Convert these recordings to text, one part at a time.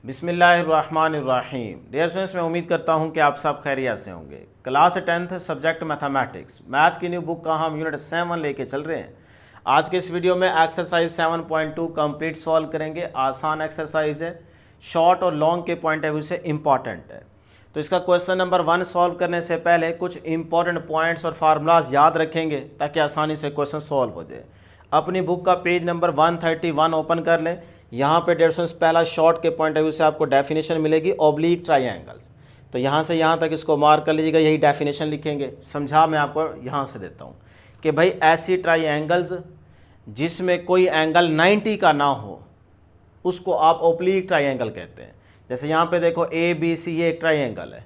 बिस्मिल्लाहिर्रहमानिर्रहीम। Dear students, मैं उम्मीद करता हूं कि आप सब खैरियत से होंगे। Class 10th subject mathematics, math की न्यू बुक का हम यूनिट 7 लेके चल रहे हैं। आज के इस वीडियो में एक्सरसाइज 7.2 कंप्लीट सॉल्व करेंगे। आसान एक्सरसाइज है, शॉर्ट और लॉन्ग के पॉइंट ऑफ व्यू से इम्पॉर्टेंट है। तो इसका क्वेश्चन नंबर 1 सॉल्व करने से पहले कुछ इंपॉर्टेंट पॉइंट्स और फार्मूलाज याद रखेंगे ताकि आसानी से क्वेश्चन सॉल्व हो जाए। अपनी बुक का पेज नंबर 131 ओपन कर लें। यहाँ पे 150 पहला शॉर्ट के पॉइंट ऑफ व्यू से आपको डेफिनेशन मिलेगी ऑब्लिक ट्राइंगल्स। तो यहाँ से यहाँ तक इसको मार्क कर लीजिएगा, यही डेफिनेशन लिखेंगे। समझा मैं आपको यहाँ से देता हूँ कि भाई ऐसी ट्राइंगल्स जिसमें कोई एंगल 90 का ना हो उसको आप ऑब्लिक ट्राइंगल कहते हैं। जैसे यहाँ पे देखो ABC ये एक ट्राइंगल है,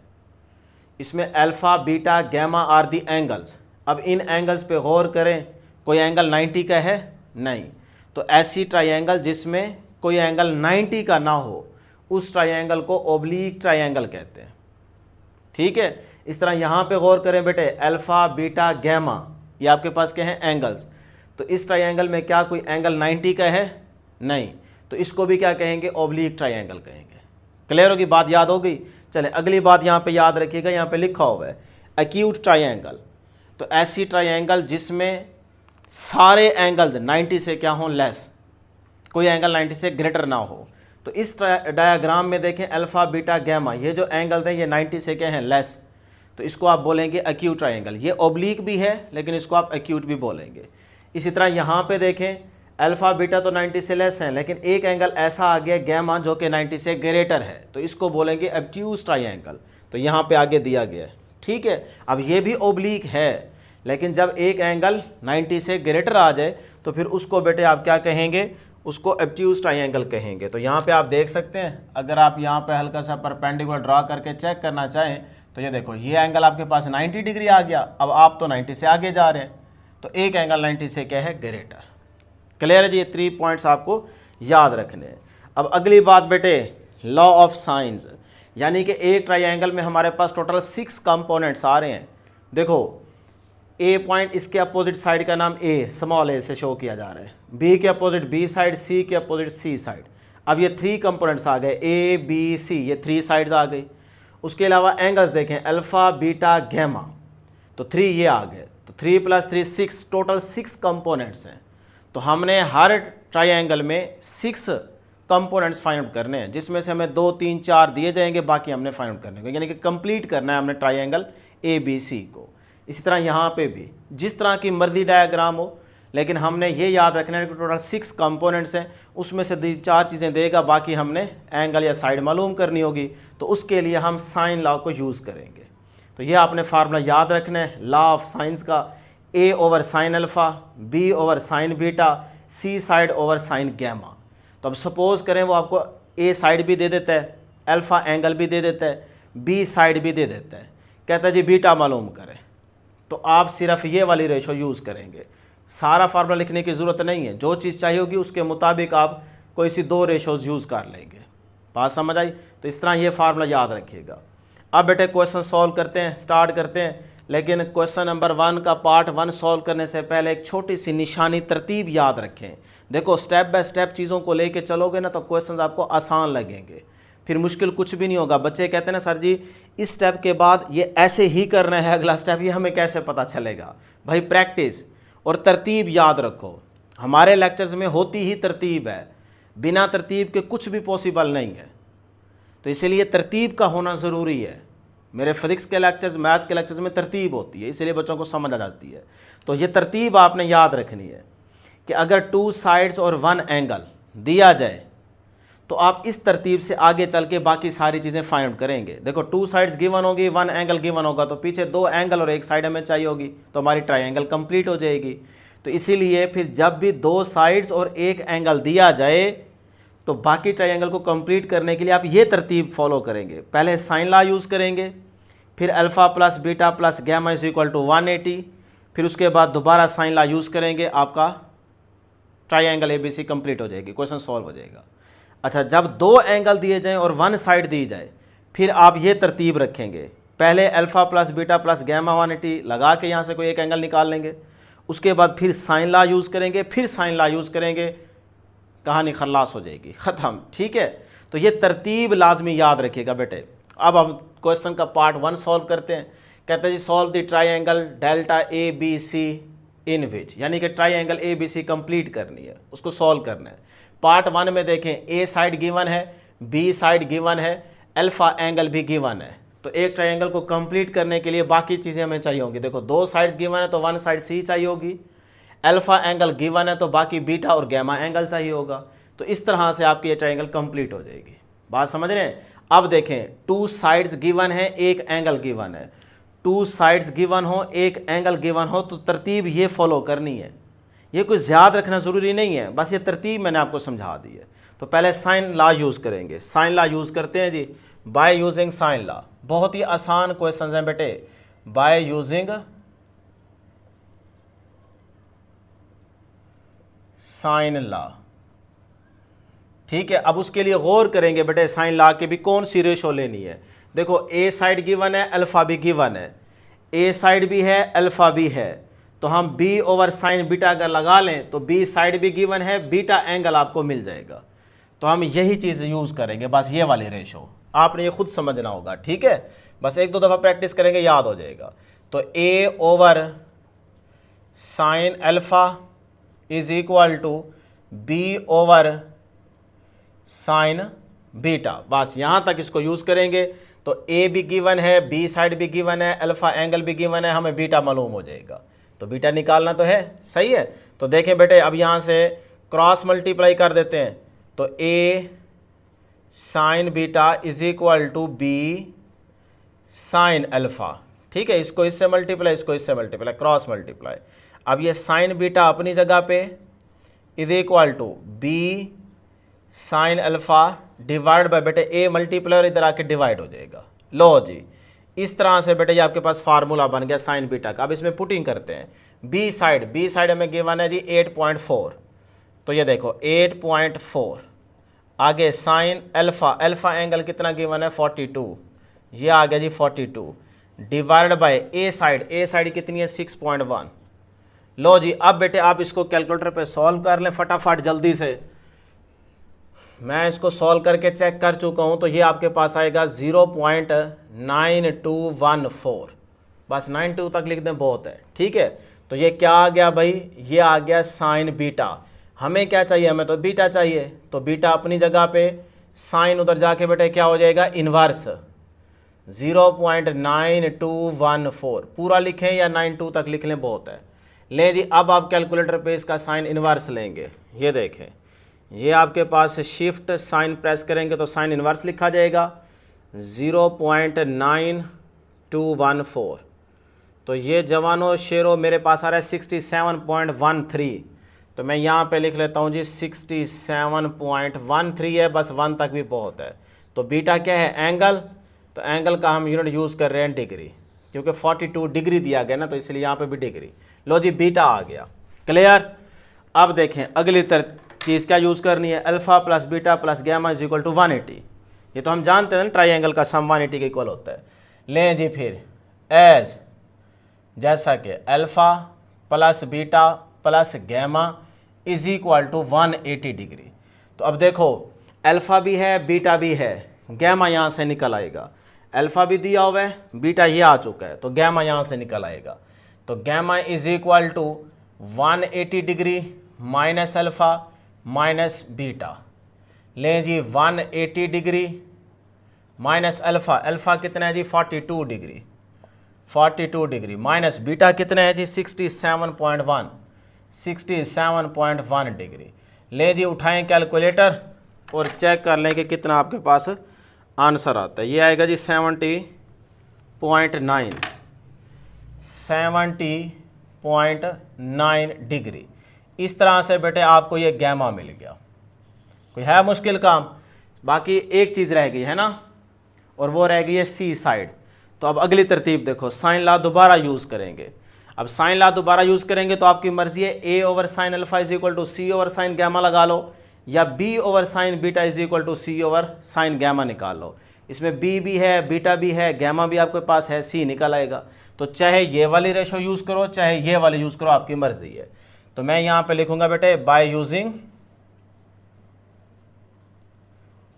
इसमें alpha beta gamma are the angles. अब इन एंगल्स पे गौर करें, कोई एंगल 90 का है नहीं, तो ऐसी ट्राइंगल जिसमें कोई एंगल 90 का ना हो उस ट्राइंगल को ऑब्लिक ट्राइंगल कहते हैं। ठीक है, इस तरह यहाँ पे गौर करें बेटे, अल्फ़ा बीटा गैमा ये आपके पास क्या है एंगल्स। तो इस ट्राइंगल में क्या कोई एंगल 90 का है नहीं, तो इसको भी क्या कहेंगे ऑब्लिक ट्राइंगल कहेंगे। क्लियर होगी बात, याद हो गई। चले अगली बात यहाँ पे याद रखिएगा, यहाँ पे लिखा हुआ है एक्यूट ट्राइंगल। तो ऐसी ट्राइंगल जिसमें सारे एंगल्स 90 से क्या हो लेस, कोई एंगल 90 से ग्रेटर ना हो। तो इस डायग्राम में देखें अल्फ़ा बीटा गैमा ये जो एंगल हैं ये 90 से क्या हैं लेस, तो इसको आप बोलेंगे एक्यूट ट्राइंगल। ये ऑब्लिक भी है लेकिन इसको आप एक्यूट भी बोलेंगे। इसी तरह यहाँ पे देखें अल्फ़ा बीटा तो 90 से लेस हैं लेकिन एक एंगल ऐसा आ गया गैमा जो कि 90 से ग्रेटर है, तो इसको बोलेंगे ऑब्ट्यूज ट्राइंगल। तो यहाँ पे आगे दिया गया है। ठीक है, अब ये भी ऑब्लिक है लेकिन जब एक एंगल 90 से ग्रेटर आ जाए तो फिर उसको बेटे आप क्या कहेंगे, उसको ऑब्ट्यूज ट्राइंगल कहेंगे। तो यहाँ पे आप देख सकते हैं, अगर आप यहाँ पे हल्का सा परपेंडिकुलर ड्रा करके चेक करना चाहें तो ये देखो ये एंगल आपके पास 90 डिग्री आ गया। अब आप तो 90 से आगे जा रहे हैं, तो एक एंगल 90 से क्या है ग्रेटर। क्लियर है जी, ये 3 पॉइंट्स आपको याद रखने हैं। अब अगली बात बेटे लॉ ऑफ साइंस, यानी कि एक ट्राइंगल में हमारे पास टोटल 6 कंपोनेंट्स आ रहे हैं। देखो ए पॉइंट, इसके अपोजिट साइड का नाम ए स्मॉल ए से शो किया जा रहा है, बी के अपोजिट बी साइड, सी के अपोजिट सी साइड। अब ये 3 कंपोनेंट्स आ गए ए बी सी, ये 3 साइड्स आ गई। उसके अलावा एंगल्स देखें अल्फ़ा बीटा गैमा, तो 3 ये आ गए। तो 3 + 3 6, टोटल 6 कंपोनेंट्स हैं। तो हमने हर ट्राइंगल में 6 कंपोनेंट्स फाइंड आउट करने हैं, जिसमें से हमें 2 3 4 दिए जाएंगे, बाकी हमने फाइंड आउट करने को, यानी कि कंप्लीट करना है हमने ट्राइंगल ABC को। इसी तरह यहाँ पे भी जिस तरह की मर्जी डायग्राम हो, लेकिन हमने ये याद रखना है कि टोटल 6 कंपोनेंट्स हैं, उसमें से 4 चीज़ें देगा, बाकी हमने एंगल या साइड मालूम करनी होगी। तो उसके लिए हम साइन लॉ को यूज़ करेंगे। तो ये आपने फार्मूला याद रखना है लॉ ऑफ साइंस का, A/sin alpha, B/sin beta, C side over sine gamma. तो अब सपोज करें वो आपको A साइड भी दे देता है, अल्फ़ा एंगल भी दे देता है, B साइड भी दे देता है, कहता है जी बीटा मालूम करें। तो आप सिर्फ ये वाली रेशो यूज़ करेंगे, सारा फार्मूला लिखने की ज़रूरत नहीं है। जो चीज़ चाहिए होगी उसके मुताबिक आप कोई सी 2 रेशोज़ यूज़ कर लेंगे। बात समझ आई? तो इस तरह ये फार्मूला याद रखिएगा। अब बेटे क्वेश्चन सॉल्व करते हैं, स्टार्ट करते हैं। लेकिन क्वेश्चन नंबर 1 का पार्ट 1 सॉल्व करने से पहले एक छोटी सी निशानी तरतीब याद रखें। देखो स्टेप बाय स्टेप चीज़ों को लेके चलोगे ना तो क्वेश्चंस आपको आसान लगेंगे, फिर मुश्किल कुछ भी नहीं होगा। बच्चे कहते हैं ना सर जी इस स्टेप के बाद ये ऐसे ही करना है अगला स्टेप, ये हमें कैसे पता चलेगा? भाई प्रैक्टिस और तरतीब याद रखो। हमारे लेक्चर्स में होती ही तरतीब है, बिना तरतीब के कुछ भी पॉसिबल नहीं है। तो इसीलिए तरतीब का होना ज़रूरी है। मेरे फिजिक्स के लेक्चर्स, मैथ के लेक्चर्स में तरतीब होती है, इसलिए बच्चों को समझ आ जाती है। तो ये तरतीब आपने याद रखनी है कि अगर 2 साइड्स और 1 एंगल दिया जाए तो आप इस तरतीब से आगे चल के बाकी सारी चीज़ें फाइंड आउट करेंगे। देखो 2 साइड्स गिवन होगी, 1 एंगल गिवन होगा, तो पीछे 2 एंगल और 1 साइड हमें चाहिए होगी, तो हमारी ट्राइंगल कंप्लीट हो जाएगी। तो इसीलिए फिर जब भी 2 साइड्स और 1 एंगल दिया जाए तो बाकी ट्राइंगल को कंप्लीट करने के लिए आप ये तरतीब फॉलो करेंगे। पहले साइन लॉ यूज़ करेंगे, फिर अल्फ़ा + बीटा + गैमा = 180, फिर उसके बाद दोबारा साइन लॉ यूज़ करेंगे, आपका ट्राइंगल ABC कंप्लीट हो जाएगी, क्वेश्चन सॉल्व हो जाएगा। अच्छा, जब 2 एंगल दिए जाएं और 1 साइड दी जाए फिर आप ये तरतीब रखेंगे, पहले अल्फ़ा + बीटा + गैमा 180 लगा के यहाँ से कोई एक एंगल निकाल लेंगे, उसके बाद फिर साइन लॉ यूज़ करेंगे, फिर साइन लॉ यूज़ करेंगे, कहानी खल्लास हो जाएगी, ख़त्म। ठीक है, तो ये तरतीब लाजमी याद रखिएगा बेटे। अब हम क्वेश्चन का पार्ट 1 सॉल्व करते हैं। कहते हैं जी solve the triangle delta A B C in which, यानी कि triangle A B C complete करनी है, उसको सॉल्व करना है। पार्ट 1 में देखें ए साइड गिवन है, बी साइड गिवन है, अल्फा एंगल भी गिवन है। तो एक ट्राइंगल को कंप्लीट करने के लिए बाकी चीज़ें हमें चाहिए होंगी। देखो 2 साइड्स गिवन है तो 1 साइड सी चाहिए होगी, अल्फा एंगल गिवन है तो बाकी बीटा और गैमा एंगल चाहिए होगा। तो इस तरह से आपकी ये ट्राइंगल कंप्लीट हो जाएगी। बात समझ रहे हैं? अब देखें 2 साइड्स गिवन है, एक एंगल गिवन है। 2 साइड्स गिवन हो, एक एंगल गिवन हो, तो तरतीब ये फॉलो करनी है। ये कुछ याद रखना ज़रूरी नहीं है, बस ये तरतीब मैंने आपको समझा दी है। तो पहले साइन लॉ यूज़ करेंगे। साइन लॉ यूज़ करते हैं जी बाय यूजिंग साइन लॉ। बहुत ही आसान क्वेश्चन हैं बेटे, बाय यूजिंग साइन लॉ। ठीक है, अब उसके लिए गौर करेंगे बेटे साइन लॉ के भी कौन सी रेशो लेनी है। देखो ए साइड गिवन है, अल्फा भी गिवन है, ए साइड भी है, अल्फा भी है, तो हम बी ओवर साइन बीटा अगर लगा लें तो बी साइड भी गिवन है, बीटा एंगल आपको मिल जाएगा। तो हम यही चीज़ यूज़ करेंगे, बस ये वाली रेशो आपने ये खुद समझना होगा। ठीक है, बस 1-2 दफ़ा प्रैक्टिस करेंगे, याद हो जाएगा। तो A over sine alpha is equal to B over sine beta. बस यहाँ तक इसको यूज़ करेंगे तो ए भी गिवन है, बी साइड भी गिवन है, अल्फा एंगल भी गिवन है, हमें बीटा मालूम हो जाएगा। तो बीटा निकालना तो है, सही है। तो देखें बेटे अब यहाँ से क्रॉस मल्टीप्लाई कर देते हैं, तो A sine beta is equal to B sine alpha. ठीक है, इसको इससे मल्टीप्लाई, इसको इससे मल्टीप्लाई, क्रॉस मल्टीप्लाई। अब ये साइन बीटा अपनी जगह पे is equal to B sine alpha divide by बेटे ए मल्टीप्लाई और इधर आके डिवाइड हो जाएगा। लो जी, इस तरह से बेटे ये आपके पास फार्मूला बन गया साइन बीटा का। अब इसमें पुटिंग करते हैं। बी साइड हमें गिवन है जी 8.4, तो ये देखो 8.4। आगे साइन अल्फा एंगल कितना गिवन है 42, ये आ गया जी 42 डिवाइड बाय ए साइड कितनी है 6.1। लो जी, अब बेटे आप इसको कैलकुलेटर पे सॉल्व कर लें फटाफट जल्दी से। मैं इसको सॉल्व करके चेक कर चुका हूँ, तो ये आपके पास आएगा 0.9214। बस 92 तक लिख दें, बहुत है। ठीक है, तो ये क्या आ गया भाई, ये आ गया साइन बीटा। हमें क्या चाहिए, हमें तो बीटा चाहिए, तो बीटा अपनी जगह पे, साइन उधर जाके बेटे क्या हो जाएगा इन्वर्स 0.9214। पूरा लिखें या 92 तक लिख लें, बहुत है। ले जी, अब आप कैलकुलेटर पे इसका साइन इन्वर्स लेंगे। ये देखें, ये आपके पास शिफ्ट साइन प्रेस करेंगे तो साइन इन्वर्स लिखा जाएगा 0.9214। तो ये जवानों शेरों मेरे पास आ रहा है 67.13। तो मैं यहाँ पे लिख लेता हूँ जी 67.13 है, बस 1 तक भी बहुत है। तो बीटा क्या है एंगल, तो एंगल का हम यूनिट यूज़ कर रहे हैं डिग्री, क्योंकि 42 डिग्री दिया गया ना, तो इसलिए यहाँ पे भी डिग्री। लो जी, बीटा आ गया। क्लियर? अब देखें अगली चीज़ क्या यूज़ करनी है, alpha plus beta plus gamma is equal to 180। ये तो हम जानते हैं ना, ट्राइंगल का सम 180 के इक्वल होता है। लें जी फिर एज जैसा कि alpha plus beta plus gamma is equal to 180 degree. तो अब देखो अल्फा भी है, बीटा भी है, गैमा यहाँ से निकल आएगा। अल्फा भी दिया हुआ है, बीटा ये आ चुका है, तो गैमा यहाँ से निकल आएगा। तो gamma is equal to 180 degree minus alpha minus beta. लें जी 180 डिग्री माइनस अल्फा कितना है जी 42 डिग्री, 42 डिग्री माइनस बीटा कितना है जी 67.1 डिग्री। लें जी, उठाएं कैलकुलेटर और चेक कर लें कि कितना आपके पास आंसर आता है। ये आएगा जी 70.9 डिग्री। इस तरह से बेटे आपको ये गैमा मिल गया। कोई है मुश्किल काम? बाकी एक चीज़ रह गई है ना, और वो रह गई है सी साइड। तो अब अगली तरतीब देखो, साइन लॉ दोबारा यूज़ करेंगे। अब साइन लॉ दोबारा यूज़ करेंगे तो आपकी मर्जी है, A over sine alpha is equal to C over sine gamma लगा लो, या B over sine beta is equal to C over sine gamma निकाल लो। इसमें बी भी है, बीटा भी है, गैमा भी आपके पास है, सी निकल आएगा। तो चाहे ये वाली रेशो यूज़ करो, चाहे ये वाली यूज़ करो, आपकी मर्जी है। तो मैं यहाँ पे लिखूंगा बेटे by using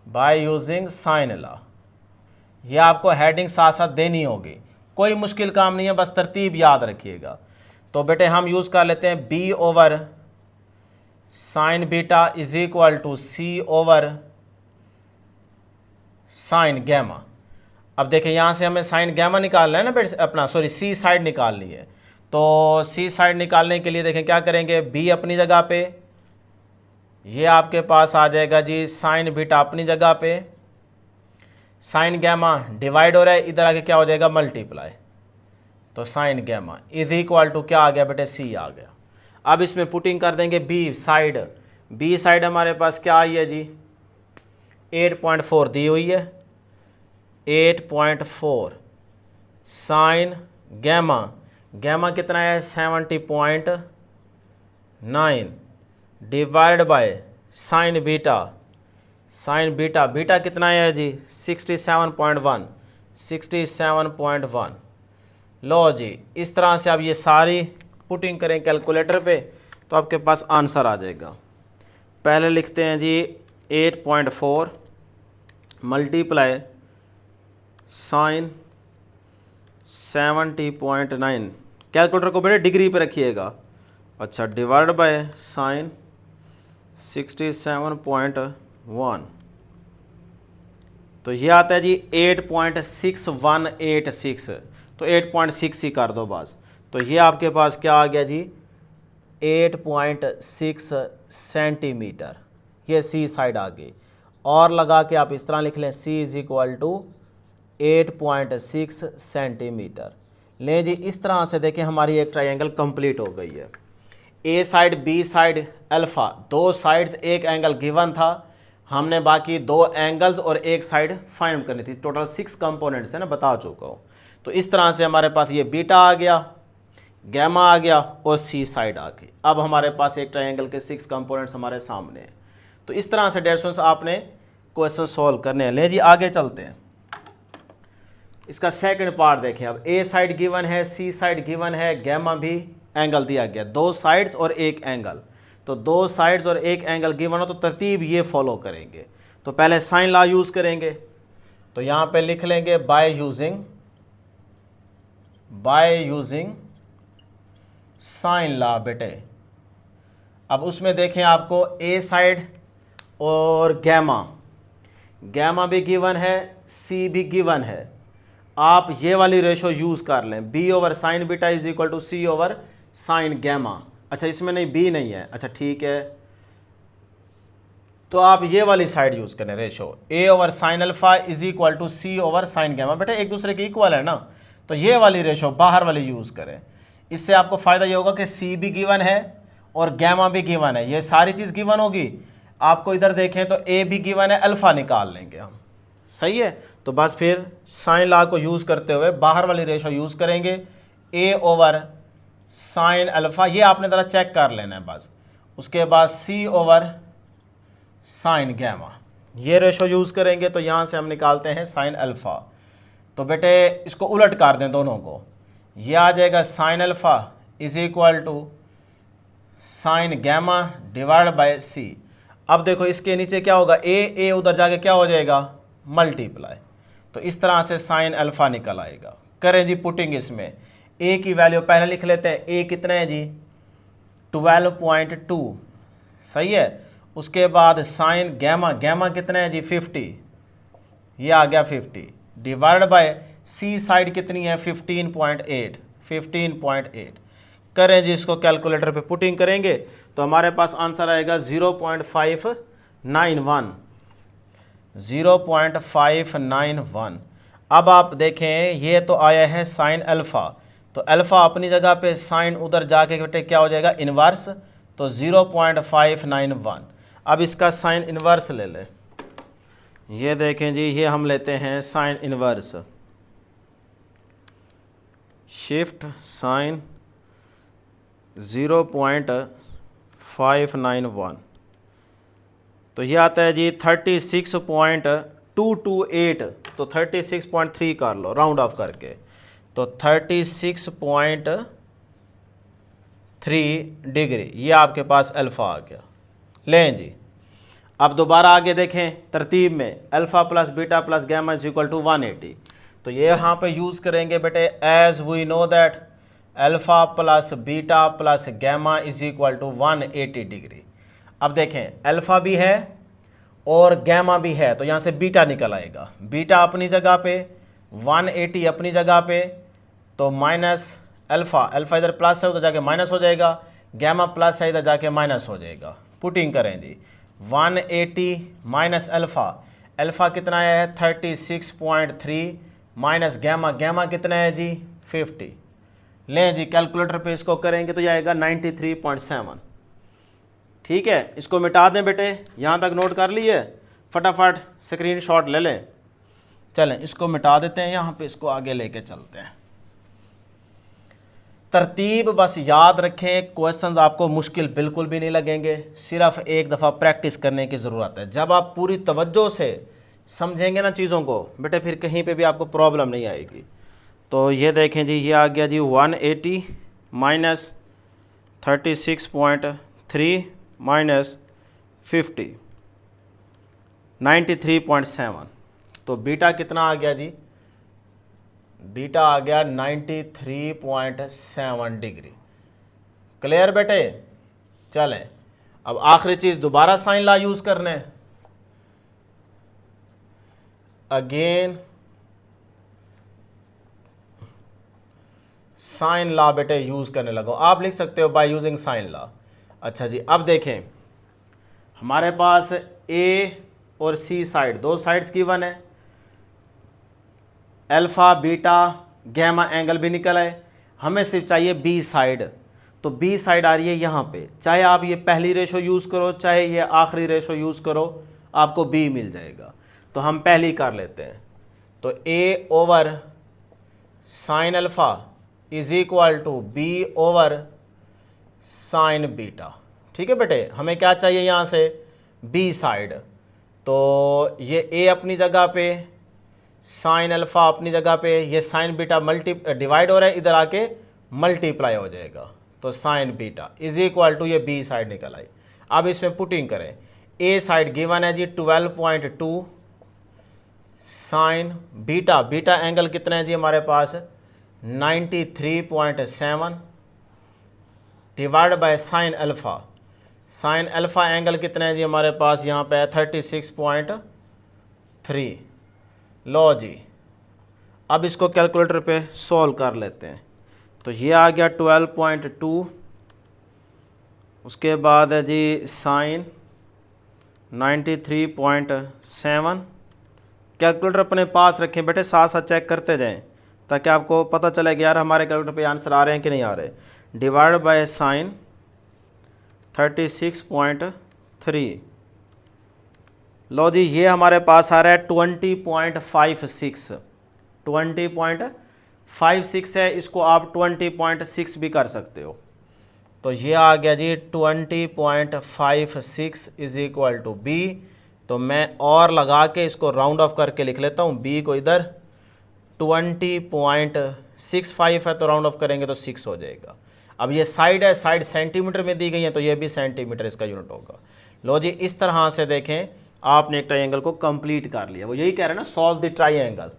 by using sine law. ये आपको हेडिंग साथ साथ देनी होगी, कोई मुश्किल काम नहीं है, बस तरतीब याद रखिएगा। तो बेटे हम यूज़ कर लेते हैं B over sine beta is equal to C over sine gamma. अब देखिए यहाँ से हमें साइन गैमा निकालना है ना बेटे, अपना सॉरी सी साइड निकालनी है। तो सी साइड निकालने के लिए देखें क्या करेंगे, बी अपनी जगह पे, ये आपके पास आ जाएगा जी साइन बीटा अपनी जगह पे, साइन गैमा डिवाइड हो रहा है, इधर आके क्या हो जाएगा मल्टीप्लाई, तो sine gamma is equal to क्या आ गया बेटे, सी आ गया। अब इसमें पुटिंग कर देंगे बी साइड, बी साइड हमारे पास क्या आई है जी 8.4 दी हुई है, 8.4 साइन गैमा, गैमा कितना है 70.9 divide by sine beta, sign beta, beta कितना है जी 67.1, 67.1। लो जी इस तरह से आप ये सारी पुटिंग करें कैलकुलेटर पे तो आपके पास आंसर आ जाएगा। पहले लिखते हैं जी 8.4 मल्टीप्लाई साइन 70.9, कैलकुलेटर को बेटे डिग्री पे रखिएगा, अच्छा डिवाइड बाय साइन 67.1, तो ये आता है जी 8.6186, तो 8.6 ही कर दो बस। तो ये आपके पास क्या आ गया जी 8.6 सेंटीमीटर, ये सी साइड आ गई। और लगा के आप इस तरह लिख लें सी इज इक्वल टू 8.6 सेंटीमीटर। लें जी इस तरह से देखें हमारी एक ट्रायंगल कंप्लीट हो गई है। ए साइड बी साइड अल्फ़ा, दो साइड्स एक एंगल गिवन था, हमने बाकी दो एंगल्स और एक साइड फाइंड करनी थी, टोटल 6 कंपोनेंट्स है ना, बता चुका हूँ। तो इस तरह से हमारे पास ये बीटा आ गया, गैमा आ गया और सी साइड आ गई। अब हमारे पास एक ट्रायंगल के 6 कंपोनेंट्स हमारे सामने हैं। तो इस तरह से डियर स्टूडेंट्स आपने क्वेश्चन सॉल्व करने हैं। ले जी आगे चलते हैं, इसका सेकंड पार्ट देखें। अब ए साइड गिवन है, सी साइड गिवन है, गैमा भी एंगल दिया गया, दो साइड्स और एक एंगल। तो दो साइड्स और एक एंगल गिवन हो तो तरतीब ये फॉलो करेंगे। तो पहले साइन लॉ यूज़ करेंगे, तो यहाँ पे लिख लेंगे बाय यूजिंग साइन लॉ बेटे। अब उसमें देखें आपको ए साइड और गैमा भी गिवन है, सी भी गिवन है। आप ये वाली रेशो यूज़ कर लें, B over sine beta is equal to C over sine gamma. अच्छा इसमें नहीं, बी नहीं है, अच्छा ठीक है, तो आप ये वाली साइड यूज़ करें ratio, A over sine alpha is equal to C over sine gamma. बेटा एक दूसरे के इक्वल है ना, तो ये वाली रेशो बाहर वाली यूज़ करें। इससे आपको फ़ायदा ये होगा कि सी भी गिवन है और गैमा भी गिवन है, ये सारी चीज़ गिवन होगी। आपको इधर देखें तो ए भी गिवन है, अल्फ़ा निकाल लेंगे हम, सही है। तो बस फिर साइन लॉ को यूज़ करते हुए बाहर वाली रेशो यूज़ करेंगे, ए ओवर साइन अल्फ़ा, ये आपने ज़रा चेक कर लेना है बस। उसके बाद सी ओवर साइन गैमा, ये रेशो यूज़ करेंगे। तो यहाँ से हम निकालते हैं साइन अल्फ़ा। तो बेटे इसको उलट कर दें दोनों को, ये आ जाएगा sine alpha is equal to sine gamma divide by C. अब देखो इसके नीचे क्या होगा, ए उधर जाके क्या हो जाएगा मल्टीप्लाई। तो इस तरह से साइन अल्फ़ा निकल आएगा। करें जी पुटिंग, इसमें ए की वैल्यू पहले लिख लेते हैं, ए कितना है जी 12.2, सही है। उसके बाद साइन गैमा कितना है जी 50, ये आ गया 50 डिवाइड बाय सी साइड कितनी है 15.8। करें जी इसको कैलकुलेटर पे पुटिंग करेंगे तो हमारे पास आंसर आएगा 0.591। अब आप देखें ये तो आया है साइन अल्फ़ा, तो अल्फ़ा अपनी जगह पे, साइन उधर जाके बेटे क्या हो जाएगा इन्वर्स, तो 0.591। अब इसका साइन इन्वर्स ले लें, ये देखें जी, ये हम लेते हैं साइन इन्वर्स, शिफ्ट साइन 0.591, तो ये आता है जी 36.228, तो 36.3 कर लो राउंड ऑफ करके, तो 36.3 डिग्री, ये आपके पास अल्फ़ा आ गया। लें जी अब दोबारा आगे देखें तरतीब में, alpha plus beta plus gamma is equal to 180। तो ये यहाँ पे यूज़ करेंगे बेटे, as we know that alpha plus beta plus gamma is equal to 180 degree. अब देखें अल्फ़ा भी है और गैमा भी है, तो यहाँ से बीटा निकल आएगा। बीटा अपनी जगह पे, 180 अपनी जगह पे, तो माइनस अल्फ़ा, अल्फ़ा इधर प्लस है उधर जाके माइनस हो जाएगा, गैमा प्लस है इधर जाके माइनस हो जाएगा। पुटिंग करें जी, 180 माइनस अल्फ़ा, अल्फ़ा कितना है 36.3 माइनस गैमा, गैमा कितना है जी 50। लें जी कैलकुलेटर पे इसको करेंगे तो ये आएगा 93.7। ठीक है, इसको मिटा दें बेटे, यहाँ तक नोट कर लिए, फटाफट स्क्रीनशॉट ले लें। चलें इसको मिटा देते हैं, यहाँ पे इसको आगे लेके चलते हैं। तरतीब बस याद रखें, क्वेश्चंस आपको मुश्किल बिल्कुल भी नहीं लगेंगे, सिर्फ एक दफ़ा प्रैक्टिस करने की ज़रूरत है। जब आप पूरी तवज्जो से समझेंगे ना चीज़ों को बेटे, फिर कहीं पे भी आपको प्रॉब्लम नहीं आएगी। तो ये देखें जी, ये आ गया जी 180 माइनस 36.3 माइनस 50, 93.7। तो बीटा कितना आ गया जी, बीटा आ गया 93.7 डिग्री। क्लियर बेटे। चलें अब आखिरी चीज़, दोबारा साइन लॉ यूज़ करने, अगेन साइन लॉ बेटे यूज़ करने लगो। आप लिख सकते हो बाय यूजिंग साइन लॉ। अच्छा जी, अब देखें हमारे पास ए और सी साइड, दो साइड्स गिवन है, अल्फ़ा बीटा गैमा एंगल भी निकल आए, हमें सिर्फ चाहिए बी साइड। तो बी साइड आ रही है यहाँ पे, चाहे आप ये पहली रेशो यूज़ करो चाहे ये आखिरी रेशो यूज़ करो, आपको बी मिल जाएगा। तो हम पहली कर लेते हैं। तो A over sine alpha is equal to B over sine beta. ठीक है बेटे, हमें क्या चाहिए यहाँ से, बी साइड। तो ये ए अपनी जगह पे, साइन अल्फ़ा अपनी जगह पे, ये साइन बीटा डिवाइड हो रहा है, इधर आके मल्टीप्लाई हो जाएगा। तो sine beta is equal to ये बी साइड निकल आई। अब इसमें पुटिंग करें, ए साइड गिवन है जी 12.2 साइन बीटा, बीटा एंगल कितना है जी हमारे पास 93.7 divide by sign alpha, sine alpha angle कितना है जी हमारे पास यहाँ पे 36.3। लो जी, अब इसको कैलकुलेटर पे सॉल्व कर लेते हैं। तो ये आ गया 12.2, उसके बाद है जी साइन 93.7। कैलकुलेटर अपने पास रखें बेटे, साथ साथ चेक करते जाएं ताकि आपको पता चले कि यार हमारे कैलकुलेटर पे आंसर आ रहे हैं कि नहीं आ रहे। Divide by sign 36.3। लो जी, ये हमारे पास आ रहा है 20.56, 20.56 है, इसको आप 20.6 भी कर सकते हो। तो ये आ गया जी 20.56 इज इक्वल टू बी। तो मैं और लगा के इसको राउंड ऑफ करके लिख लेता हूँ, बी को इधर 20.65 है, तो राउंड ऑफ करेंगे तो 6 हो जाएगा। अब ये साइड है, साइड सेंटीमीटर में दी गई है, तो ये भी सेंटीमीटर इसका यूनिट होगा। लो जी, इस तरह से देखें आपने एक ट्राइंगल को कंप्लीट कर लिया। वो यही कह रहे हैं ना, सॉल्व द ट्राइंगल।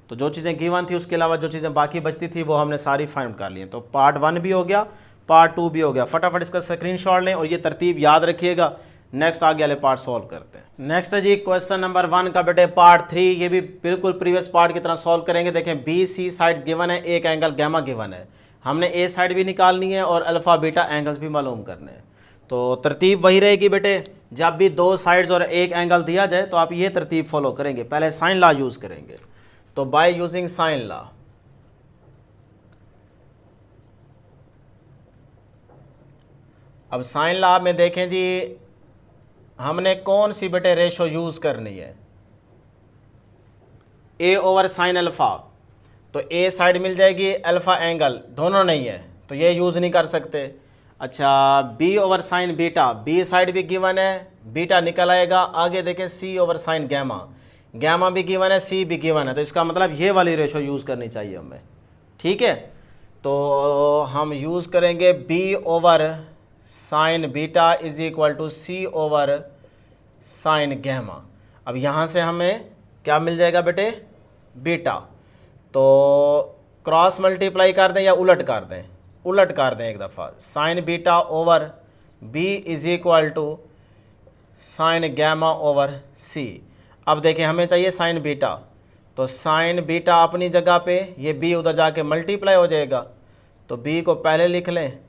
तो जो चीज़ें गिवन थी उसके अलावा जो चीज़ें बाकी बचती थी वो हमने सारी फाइंड कर ली। तो पार्ट 1 भी हो गया, पार्ट 2 भी हो गया। फटाफट इसका स्क्रीनशॉट लें और ये तरतीब याद रखिएगा। नेक्स्ट आगे वाले पार्ट सॉल्व करते हैं। नेक्स्ट है जी क्वेश्चन नंबर 1 का बेटे पार्ट 3। ये भी बिल्कुल प्रीवियस पार्ट की तरह सॉल्व करेंगे। देखें बी सी साइड गिवन है, एक एंगल गैमा गिवन है, हमने ए साइड भी निकालनी है और अल्फ़ा बीटा एंगल्स भी मालूम करने हैं। तो तरतीब वही रहेगी बेटे, जब भी दो साइड्स और एक एंगल दिया जाए तो आप ये तरतीब फॉलो करेंगे। पहले साइन लॉ यूज़ करेंगे, तो बाय यूजिंग साइन लॉ अब साइन लॉ में देखें जी हमने कौन सी बेटे रेशो यूज़ करनी है, ए ओवर साइन अल्फ़ा। तो ए साइड मिल जाएगी, अल्फ़ा एंगल दोनों नहीं है तो ये यूज़ नहीं कर सकते। अच्छा, B over sine beta, B side भी गिवन है, बीटा निकल आएगा। आगे देखें C over sine gamma, gamma भी गिवन है, सी भी गिवन है, तो इसका मतलब ये वाली रेशो यूज़ करनी चाहिए हमें। ठीक है, तो हम यूज़ करेंगे B over sine beta is equal to C over sine gamma. अब यहाँ से हमें क्या मिल जाएगा बेटे, बीटा। तो क्रॉस मल्टीप्लाई कर दें या उलट कर दें, उलट कर दें एक दफ़ा, sine beta over B is equal to sine gamma over C. अब देखें हमें चाहिए साइन बीटा, तो साइन बीटा अपनी जगह पे, ये बी उधर जाके मल्टीप्लाई हो जाएगा, तो बी को पहले लिख लें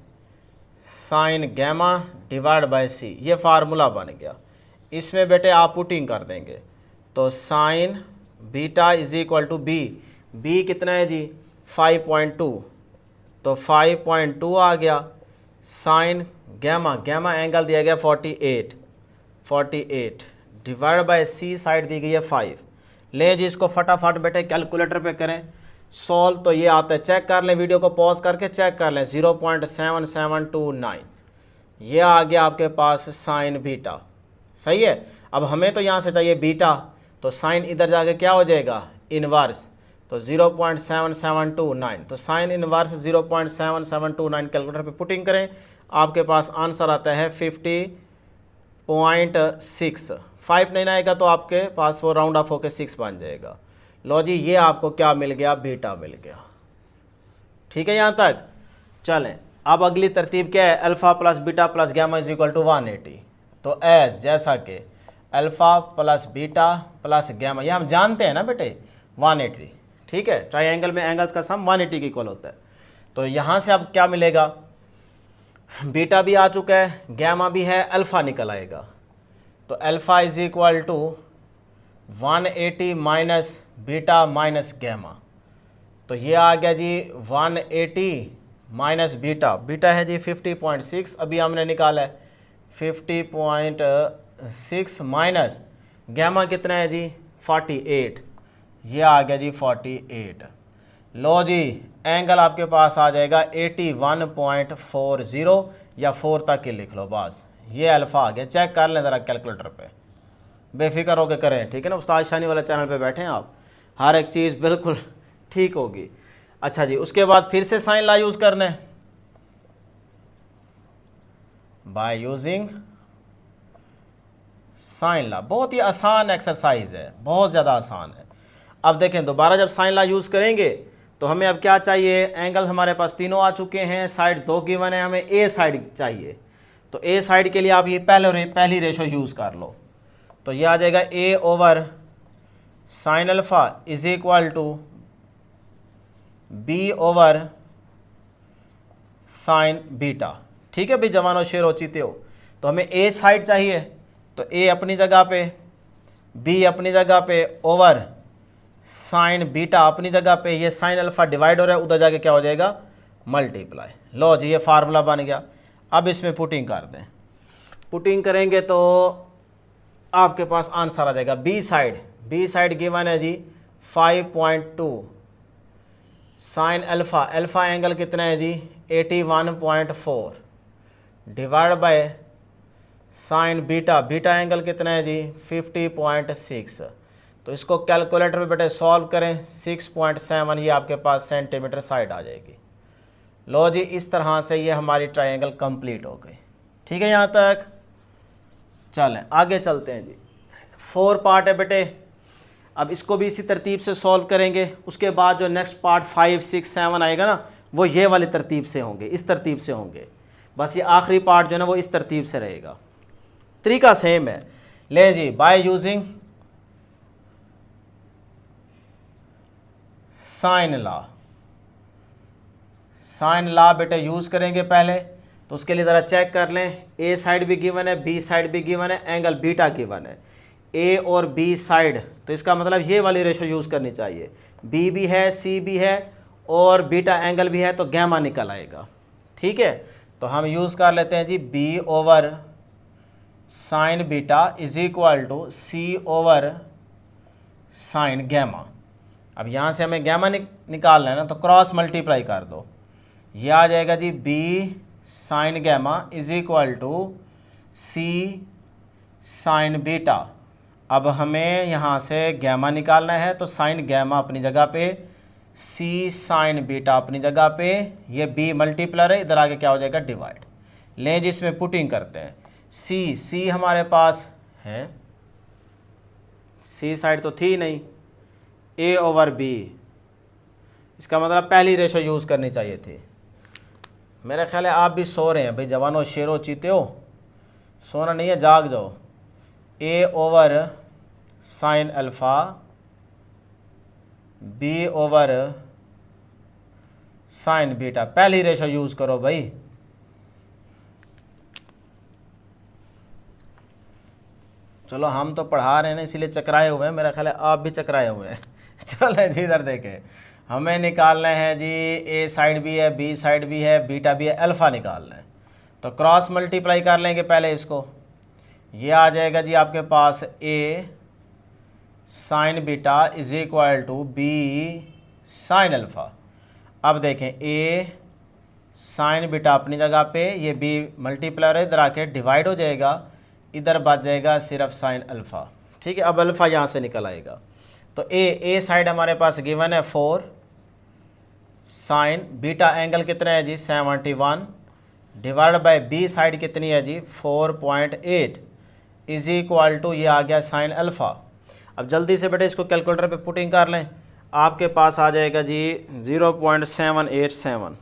साइन गैमा डिवाइड बाय सी, ये फार्मूला बन गया। इसमें बेटे आप पुटिंग कर देंगे, तो sine beta is equal to B, B कितना है जी 5.2, तो 5.2 आ गया। साइन गैमा, गैमा एंगल दिया गया 48 डिवाइड बाय सी साइड दी गई है 5। ले जी इसको फटाफट बेटे कैलकुलेटर पे करें सॉल्व, तो ये आता है, चेक कर लें, वीडियो को पॉज करके चेक कर लें, 0.7729 ये आ गया आपके पास साइन बीटा। सही है। अब हमें तो यहाँ से चाहिए बीटा, तो साइन इधर जाके क्या हो जाएगा, इनवर्स, तो 0.7729, तो साइन इनवर्स 0.7729 कैलकुलेटर पे पुटिंग करें, आपके पास आंसर आता है 50.6। 5 नहीं आएगा तो आपके पास वो राउंड ऑफ होकर 6 बन जाएगा। लो जी ये आपको क्या मिल गया, बीटा मिल गया। ठीक है यहाँ तक। चलें अब अगली तरतीब क्या है, alpha plus beta plus gamma is equal to 180। तो एज जैसा कि alpha plus beta plus gamma, ये हम जानते हैं ना बेटे 180। ठीक है, ट्राइंगल में एंगल्स का सम 180 के इक्वल होता है। तो यहाँ से अब क्या मिलेगा, बीटा भी आ चुका है, गैमा भी है, अल्फ़ा निकल आएगा। तो alpha is equal to 180 minus beta minus gamma, तो ये आ गया जी 180 माइनस बीटा, बीटा है जी 50.6 अभी हमने निकाला है, 50.6 माइनस गैमा कितना है जी 48, ये आ गया जी 48। लो जी एंगल आपके पास आ जाएगा 81.40 या 4 तक ही लिख लो बस, ये अल्फ़ा आ गया। चेक कर लें ज़रा कैलकुलेटर पे, बेफिक्र होकर करें, ठीक है ना। उस्ताद शानी वाले चैनल पे बैठे हैं आप, हर एक चीज़ बिल्कुल ठीक होगी। अच्छा जी, उसके बाद फिर से साइन ला यूज़ करना है, बाय यूजिंग साइन ला। बहुत ही आसान एक्सरसाइज है, बहुत ज़्यादा आसान है। अब देखें दोबारा जब साइन ला यूज़ करेंगे तो हमें अब क्या चाहिए, एंगल हमारे पास तीनों आ चुके हैं, साइड्स 2 गिवन है, हमें ए साइड चाहिए। तो ए साइड के लिए आप ये पहली रेशो यूज़ कर लो, तो ये आ जाएगा A over sine alpha is equal to B over sine beta. ठीक है भाई, जवानो शेर हो चीते हो। तो हमें ए साइड चाहिए, तो ए अपनी जगह पे, बी अपनी जगह पे, ओवर साइन बीटा अपनी जगह पे, ये साइन अल्फ़ा डिवाइड हो रहा है, उधर जाके क्या हो जाएगा मल्टीप्लाई। लो जी ये फार्मूला बन गया। अब इसमें पुटिंग कर दें, पुटिंग करेंगे तो आपके पास आंसर आ जाएगा बी साइड गिवन है जी 5.2 साइन अल्फ़ा, अल्फ़ा एंगल कितना है जी 81.4 divide by sine beta, beta angle कितना है जी 50.6। तो इसको कैलकुलेटर पे बेटे सॉल्व करें, 6.7 ये आपके पास सेंटीमीटर साइड आ जाएगी। लो जी इस तरह से ये हमारी ट्रायंगल कंप्लीट हो गई। ठीक है यहाँ तक। चलें आगे चलते हैं जी, 4 पार्ट है बेटे, अब इसको भी इसी तरतीब से सॉल्व करेंगे। उसके बाद जो नेक्स्ट पार्ट 5, 6, 7 आएगा ना, वो ये वाली तरतीब से होंगे, इस तरतीब से होंगे। बस ये आखिरी पार्ट जो है ना वो इस तरतीब से रहेगा, तरीका सेम है। ले जी by using sine law, sine law बेटे यूज़ करेंगे पहले। तो उसके लिए ज़रा चेक कर लें, ए साइड भी गिवन है, बी साइड भी गिवन है, एंगल बीटा गिवन है, ए और बी साइड, तो इसका मतलब ये वाली रेशो यूज़ करनी चाहिए। बी भी है, सी भी है और बीटा एंगल भी है, तो गैमा निकल आएगा। ठीक है, तो हम यूज़ कर लेते हैं जी B over sine beta is equal to C over sine gamma. अब यहाँ से हमें गैमा निकालना है ना, तो क्रॉस मल्टीप्लाई कर दो, ये आ जाएगा जी B sine gamma is equal to C sine beta. अब हमें यहाँ से गैमा निकालना है, तो साइन गैमा अपनी जगह पे, सी साइन बीटा अपनी जगह पे, ये बी मल्टीप्लर है, इधर आगे क्या हो जाएगा डिवाइड। लें जिसमें पुटिंग करते हैं, सी हमारे पास है सी साइड तो थी नहीं, ए ओवर बी, इसका मतलब पहली रेशो यूज़ करनी चाहिए थी। मेरा ख्याल है आप भी सो रहे हैं भाई, जवानों शेरों चीते हो, सोना नहीं है, जाग जाओ। A over sine alpha B over sine beta, पहली रेशो यूज़ करो भाई। चलो हम तो पढ़ा रहे हैं ना, इसीलिए चकराए हुए हैं, मेरा ख्याल है आप भी चकराए हुए हैं। चलो जी इधर देखें, हमें निकालना है जी ए साइड भी है, बी साइड भी है, बीटा भी है, अल्फ़ा निकालना है। तो क्रॉस मल्टीप्लाई कर लेंगे पहले इसको, ये आ जाएगा जी आपके पास A sine beta is equal to B sine alpha. अब देखें ए साइन बीटा अपनी जगह पे, ये बी मल्टीप्लाई है, इधर आके डिवाइड हो जाएगा, इधर बच जाएगा सिर्फ साइन अल्फ़ा। ठीक है, अब अल्फ़ा यहाँ से निकल आएगा। तो ए साइड हमारे पास गिवन है 4 साइन बीटा, एंगल कितना है जी 71, डिवाइड बाय बी साइड कितनी है जी 4.8 इज इक्वल टू, ये आ गया साइन अल्फ़ा। अब जल्दी से बेटे इसको कैलकुलेटर पे पुटिंग कर लें, आपके पास आ जाएगा जी 0.787।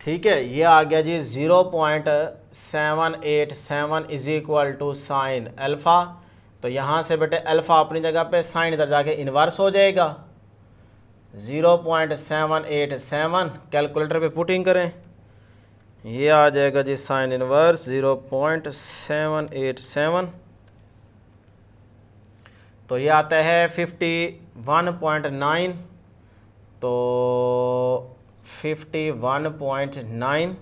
ठीक है, ये आ गया जी 0.787 is equal to sine alpha. तो यहाँ से बेटे अल्फ़ा अपनी जगह पे, साइन इधर जाके इन्वर्स हो जाएगा, 0.787 कैलकुलेटर पे पुटिंग करें, ये आ जाएगा जी साइन इन्वर्स 0.787। तो ये आता है 51.9, तो 51.9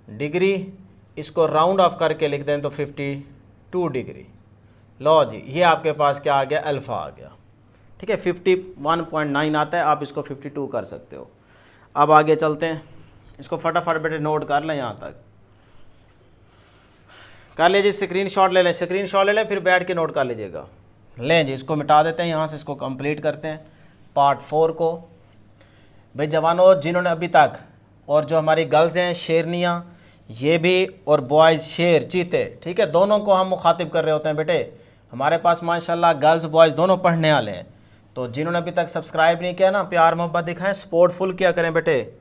डिग्री, इसको राउंड ऑफ करके लिख दें तो 52 डिग्री। लो जी, ये आपके पास क्या आ गया, अल्फ़ा आ गया। ठीक है, 51.9 आता है, आप इसको 52 कर सकते हो। अब आगे चलते हैं, इसको फटाफट बेटे नोट कर लें, यहाँ तक कर लीजिए, स्क्रीनशॉट ले लें, स्क्रीनशॉट ले लें, फिर बैठ के नोट कर लीजिएगा। लें जी, इसको मिटा देते हैं यहाँ से, इसको कंप्लीट करते हैं पार्ट 4 को। भाई जवानों, जिन्होंने अभी तक, और जो हमारी गर्ल्स हैं शेरनियाँ, ये भी, और बॉयज़ शेर चीते, ठीक है, दोनों को हम मुखातिब कर रहे होते हैं बेटे। हमारे पास माशाल्लाह गर्ल्स बॉयज़ दोनों पढ़ने वाले हैं। तो जिन्होंने अभी तक सब्सक्राइब नहीं किया ना, प्यार मोहब्बत दिखाएं, सपोर्ट फुल किया करें बेटे,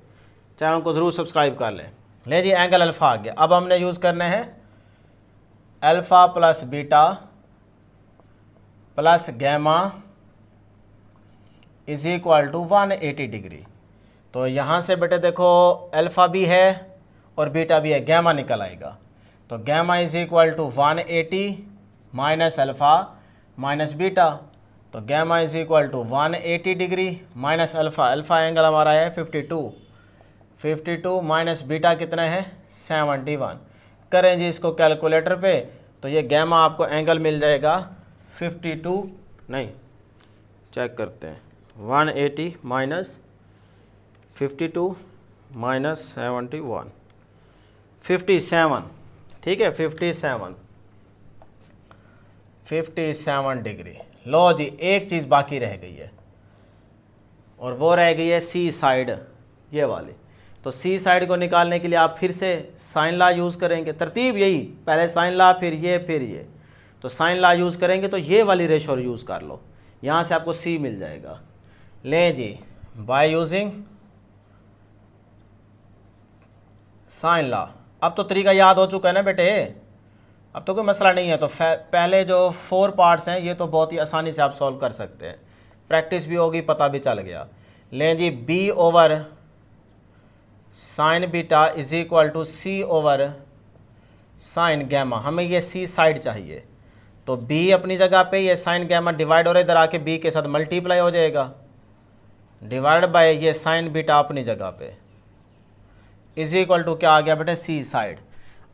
चैनल को ज़रूर सब्सक्राइब कर लें। ले जी, एंगल अल्फ़ा आ गया। अब हमने यूज़ करना है alpha plus beta plus gamma is equal to 180 degree. तो यहाँ से बेटे देखो अल्फ़ा भी है और बीटा भी है, गैमा निकल आएगा। तो gamma is equal to 180 minus alpha minus beta. तो gamma is equal to 180 degree minus alpha, alpha angle हमारा है 52 माइनस बीटा कितना है 71। करें जी इसको कैलकुलेटर पे, तो ये गैमा आपको एंगल मिल जाएगा 52, नहीं चेक करते हैं, 180 माइनस 52 माइनस 71, 57। ठीक है, 57 डिग्री। लो जी, एक चीज़ बाकी रह गई है, और वो रह गई है सी साइड, ये वाली। तो सी साइड को निकालने के लिए आप फिर से साइन लॉ यूज़ करेंगे, तरतीब यही, पहले साइन लॉ फिर ये। तो साइन लॉ यूज़ करेंगे तो ये वाली रेशो यूज़ कर लो, यहाँ से आपको सी मिल जाएगा। लें जी, बाय यूजिंग साइन लॉ। अब तो तरीका याद हो चुका है ना बेटे, अब तो कोई मसला नहीं है। तो पहले जो 4 पार्ट्स हैं ये तो बहुत ही आसानी से आप सॉल्व कर सकते हैं, प्रैक्टिस भी होगी, पता भी चल गया। लें जी, B over sine beta is equal to C over sine gamma, हमें ये सी साइड चाहिए। तो बी अपनी जगह पे, ये साइन गैमा डिवाइड हो रहा है, इधर आके बी के साथ मल्टीप्लाई हो जाएगा, डिवाइड बाय ये साइन बीटा अपनी जगह पे, इज इक्वल टू क्या आ गया बेटे सी साइड।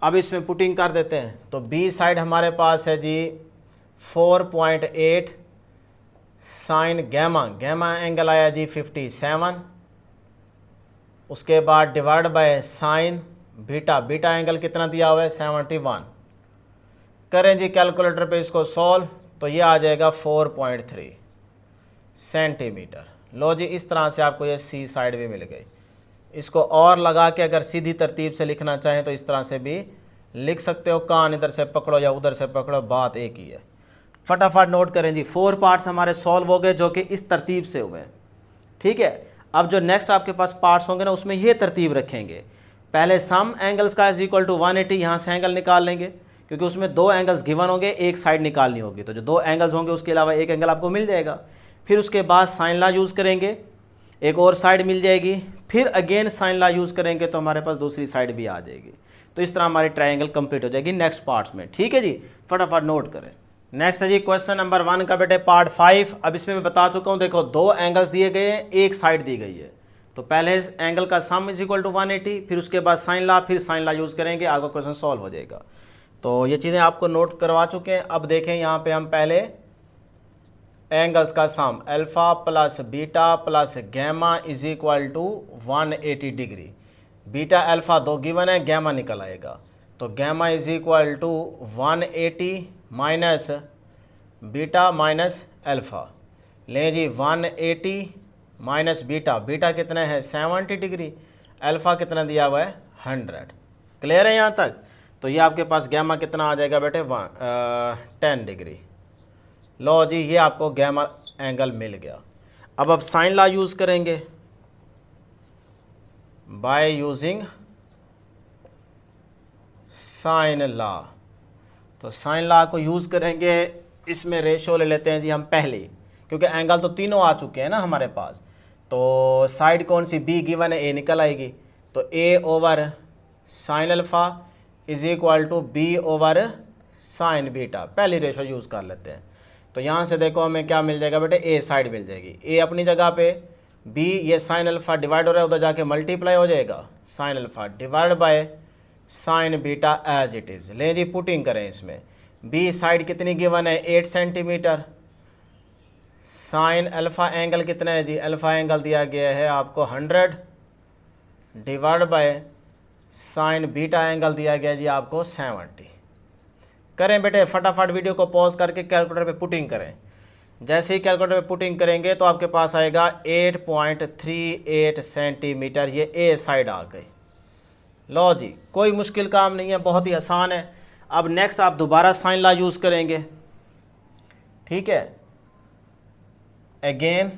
अब इसमें पुटिंग कर देते हैं। तो बी साइड हमारे पास है जी 4.8 साइन गैमा, गैमा एंगल आया जी 57, उसके बाद divide by sine beta, beta angle कितना दिया हुआ है 71। करें जी कैलकुलेटर पे इसको सॉल्व, तो ये आ जाएगा 4.3 सेंटीमीटर। लो जी, इस तरह से आपको ये सी साइड भी मिल गई। इसको और लगा के अगर सीधी तरतीब से लिखना चाहें तो इस तरह से भी लिख सकते हो, कान इधर से पकड़ो या उधर से पकड़ो, बात एक ही है। फटाफट नोट करें जी। 4 पार्ट्स हमारे सॉल्व हो गए जो कि इस तरतीब से हुए, ठीक है। अब जो नेक्स्ट आपके पास पार्ट्स होंगे ना, उसमें ये तरतीब रखेंगे। पहले सम एंगल्स का इज इक्वल टू 180, यहाँ से एंगल निकाल लेंगे क्योंकि उसमें 2 एंगल्स गिवन होंगे, एक साइड निकालनी होगी, तो जो 2 एंगल्स होंगे उसके अलावा एक एंगल आपको मिल जाएगा। फिर उसके बाद साइन लॉ यूज़ करेंगे, एक और साइड मिल जाएगी, फिर अगेन साइन लॉ यूज़ करेंगे तो हमारे पास दूसरी साइड भी आ जाएगी। तो इस तरह हमारी ट्रायंगल कंप्लीट हो जाएगी नेक्स्ट पार्ट्स में, ठीक है जी। फटाफट नोट करें। नेक्स्ट है जी क्वेश्चन नंबर 1 का बेटे पार्ट 5। अब इसमें मैं बता चुका हूँ, देखो 2 एंगल्स दिए गए हैं, एक साइड दी गई है, तो पहले एंगल का सम इज इक्वल टू 180, फिर उसके बाद साइन लॉ, फिर साइन लॉ यूज़ करेंगे, आगे क्वेश्चन सॉल्व हो जाएगा। तो ये चीज़ें आपको नोट करवा चुके हैं। अब देखें यहाँ पे हम पहले एंगल्स का sum alpha plus beta plus gamma is equal to 180 degree. Beta alpha 2 given है, गैमा निकल आएगा, तो gamma is equal to 180 minus beta minus alpha. लें जी 180 माइनस बीटा, बीटा कितना है 70 डिग्री, अल्फ़ा कितना दिया हुआ है 100। क्लियर है यहाँ तक? तो ये आपके पास गैमा कितना आ जाएगा बेटे 10 डिग्री। लो जी, ये आपको गैमा एंगल मिल गया। अब साइन लॉ यूज़ करेंगे बाय यूजिंग साइन लॉ। तो साइन लॉ को यूज़ करेंगे, इसमें रेशो ले लेते हैं जी हम पहले, क्योंकि एंगल तो तीनों आ चुके हैं ना हमारे पास। तो साइड कौन सी बी गिवन है, ए निकल आएगी, तो A over sine alpha is equal to B over sine beta. पहली रेशो यूज़ कर लेते हैं। तो यहाँ से देखो हमें क्या मिल जाएगा बेटे, ए साइड मिल जाएगी, ए अपनी जगह पे, बी ये साइन अल्फ़ा डिवाइड हो रहा है, उधर जाके मल्टीप्लाई हो जाएगा, sine alpha divide by sine beta as it is. लें जी पुटिंग करें इसमें, बी साइड कितनी गिवन है 8 सेंटीमीटर, साइन अल्फ़ा एंगल कितना है जी, अल्फ़ा एंगल दिया गया है आपको 100 divide by sine beta angle दिया गया जी आपको 70। करें बेटे फटाफट, वीडियो को पॉज करके कैलकुलेटर पे पुटिंग करें। जैसे ही कैलकुलेटर पे पुटिंग करेंगे तो आपके पास आएगा 8.38 सेंटीमीटर, ये ए साइड आ गई। लो जी, कोई मुश्किल काम नहीं है, बहुत ही आसान है। अब नेक्स्ट आप दोबारा साइन लॉ यूज़ करेंगे, ठीक है। अगेन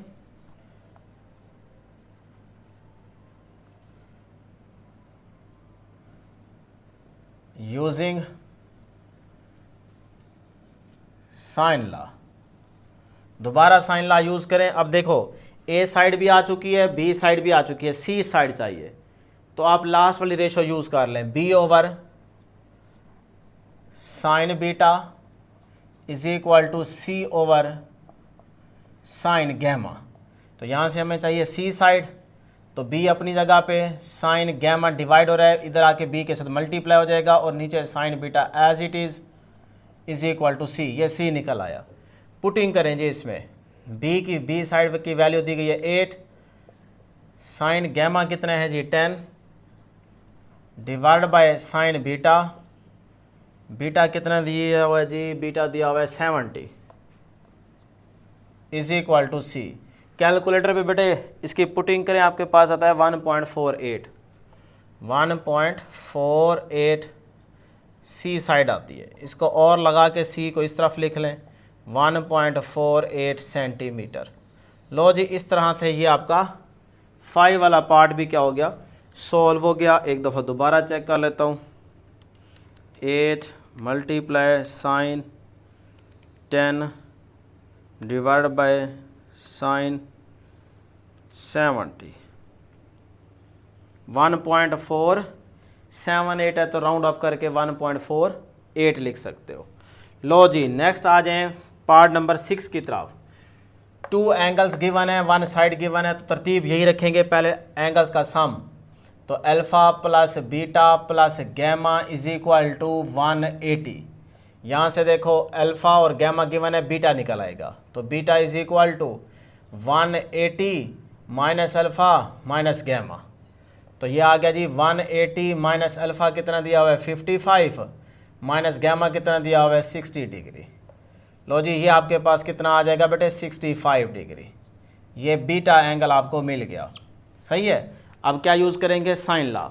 यूजिंग साइन लॉ, दोबारा साइन लॉ यूज़ करें। अब देखो ए साइड भी आ चुकी है, बी साइड भी आ चुकी है, सी साइड चाहिए, तो आप लास्ट वाली रेशो यूज़ कर लें, B over sine beta is equal to C over sine gamma. तो यहाँ से हमें चाहिए सी साइड, तो बी अपनी जगह पे, साइन गैमा डिवाइड हो रहा है, इधर आके बी के साथ मल्टीप्लाई हो जाएगा, और नीचे sine beta as it is equal to C, ये सी निकल आया। पुटिंग करें जी इसमें, बी साइड की वैल्यू दी गई है 8, साइन गैमा कितना है जी 10 divide by sine beta, beta कितना दिया हुआ है जी, बीटा दिया हुआ है 70 is equal to C. Calculator पे बेटे इसकी पुटिंग करें, आपके पास आता है 1.48 सी साइड आती है। इसको और लगा के सी को इस तरफ लिख लें 1.48 सेंटीमीटर। लो जी, इस तरह से ये आपका 5 वाला पार्ट भी क्या हो गया, सॉल्व हो गया। एक दफ़ा दोबारा चेक कर लेता हूँ, 8 multiply sine 10 divide by sine 70, 1.478 है, तो राउंड ऑफ करके 1.48 लिख सकते हो। लो जी, नेक्स्ट आ जाएं पार्ट नंबर 6 की तरफ। 2 एंगल्स गिवन है, 1 साइड गिवन है, तो तरतीब यही रखेंगे। पहले एंगल्स का सम, तो alpha plus beta plus gamma is equal to 180। यहाँ से देखो अल्फ़ा और गैमा गिवन है, बीटा निकल आएगा, तो beta is equal to 180 minus alpha minus gamma. तो ये आ गया जी 180 माइनस अल्फ़ा कितना दिया हुआ है 55 माइनस गैमा कितना दिया हुआ है 60 डिग्री। लो जी, ये आपके पास कितना आ जाएगा बेटे 65 डिग्री। ये बीटा एंगल आपको मिल गया, सही है। अब क्या यूज़ करेंगे, साइन लॉ।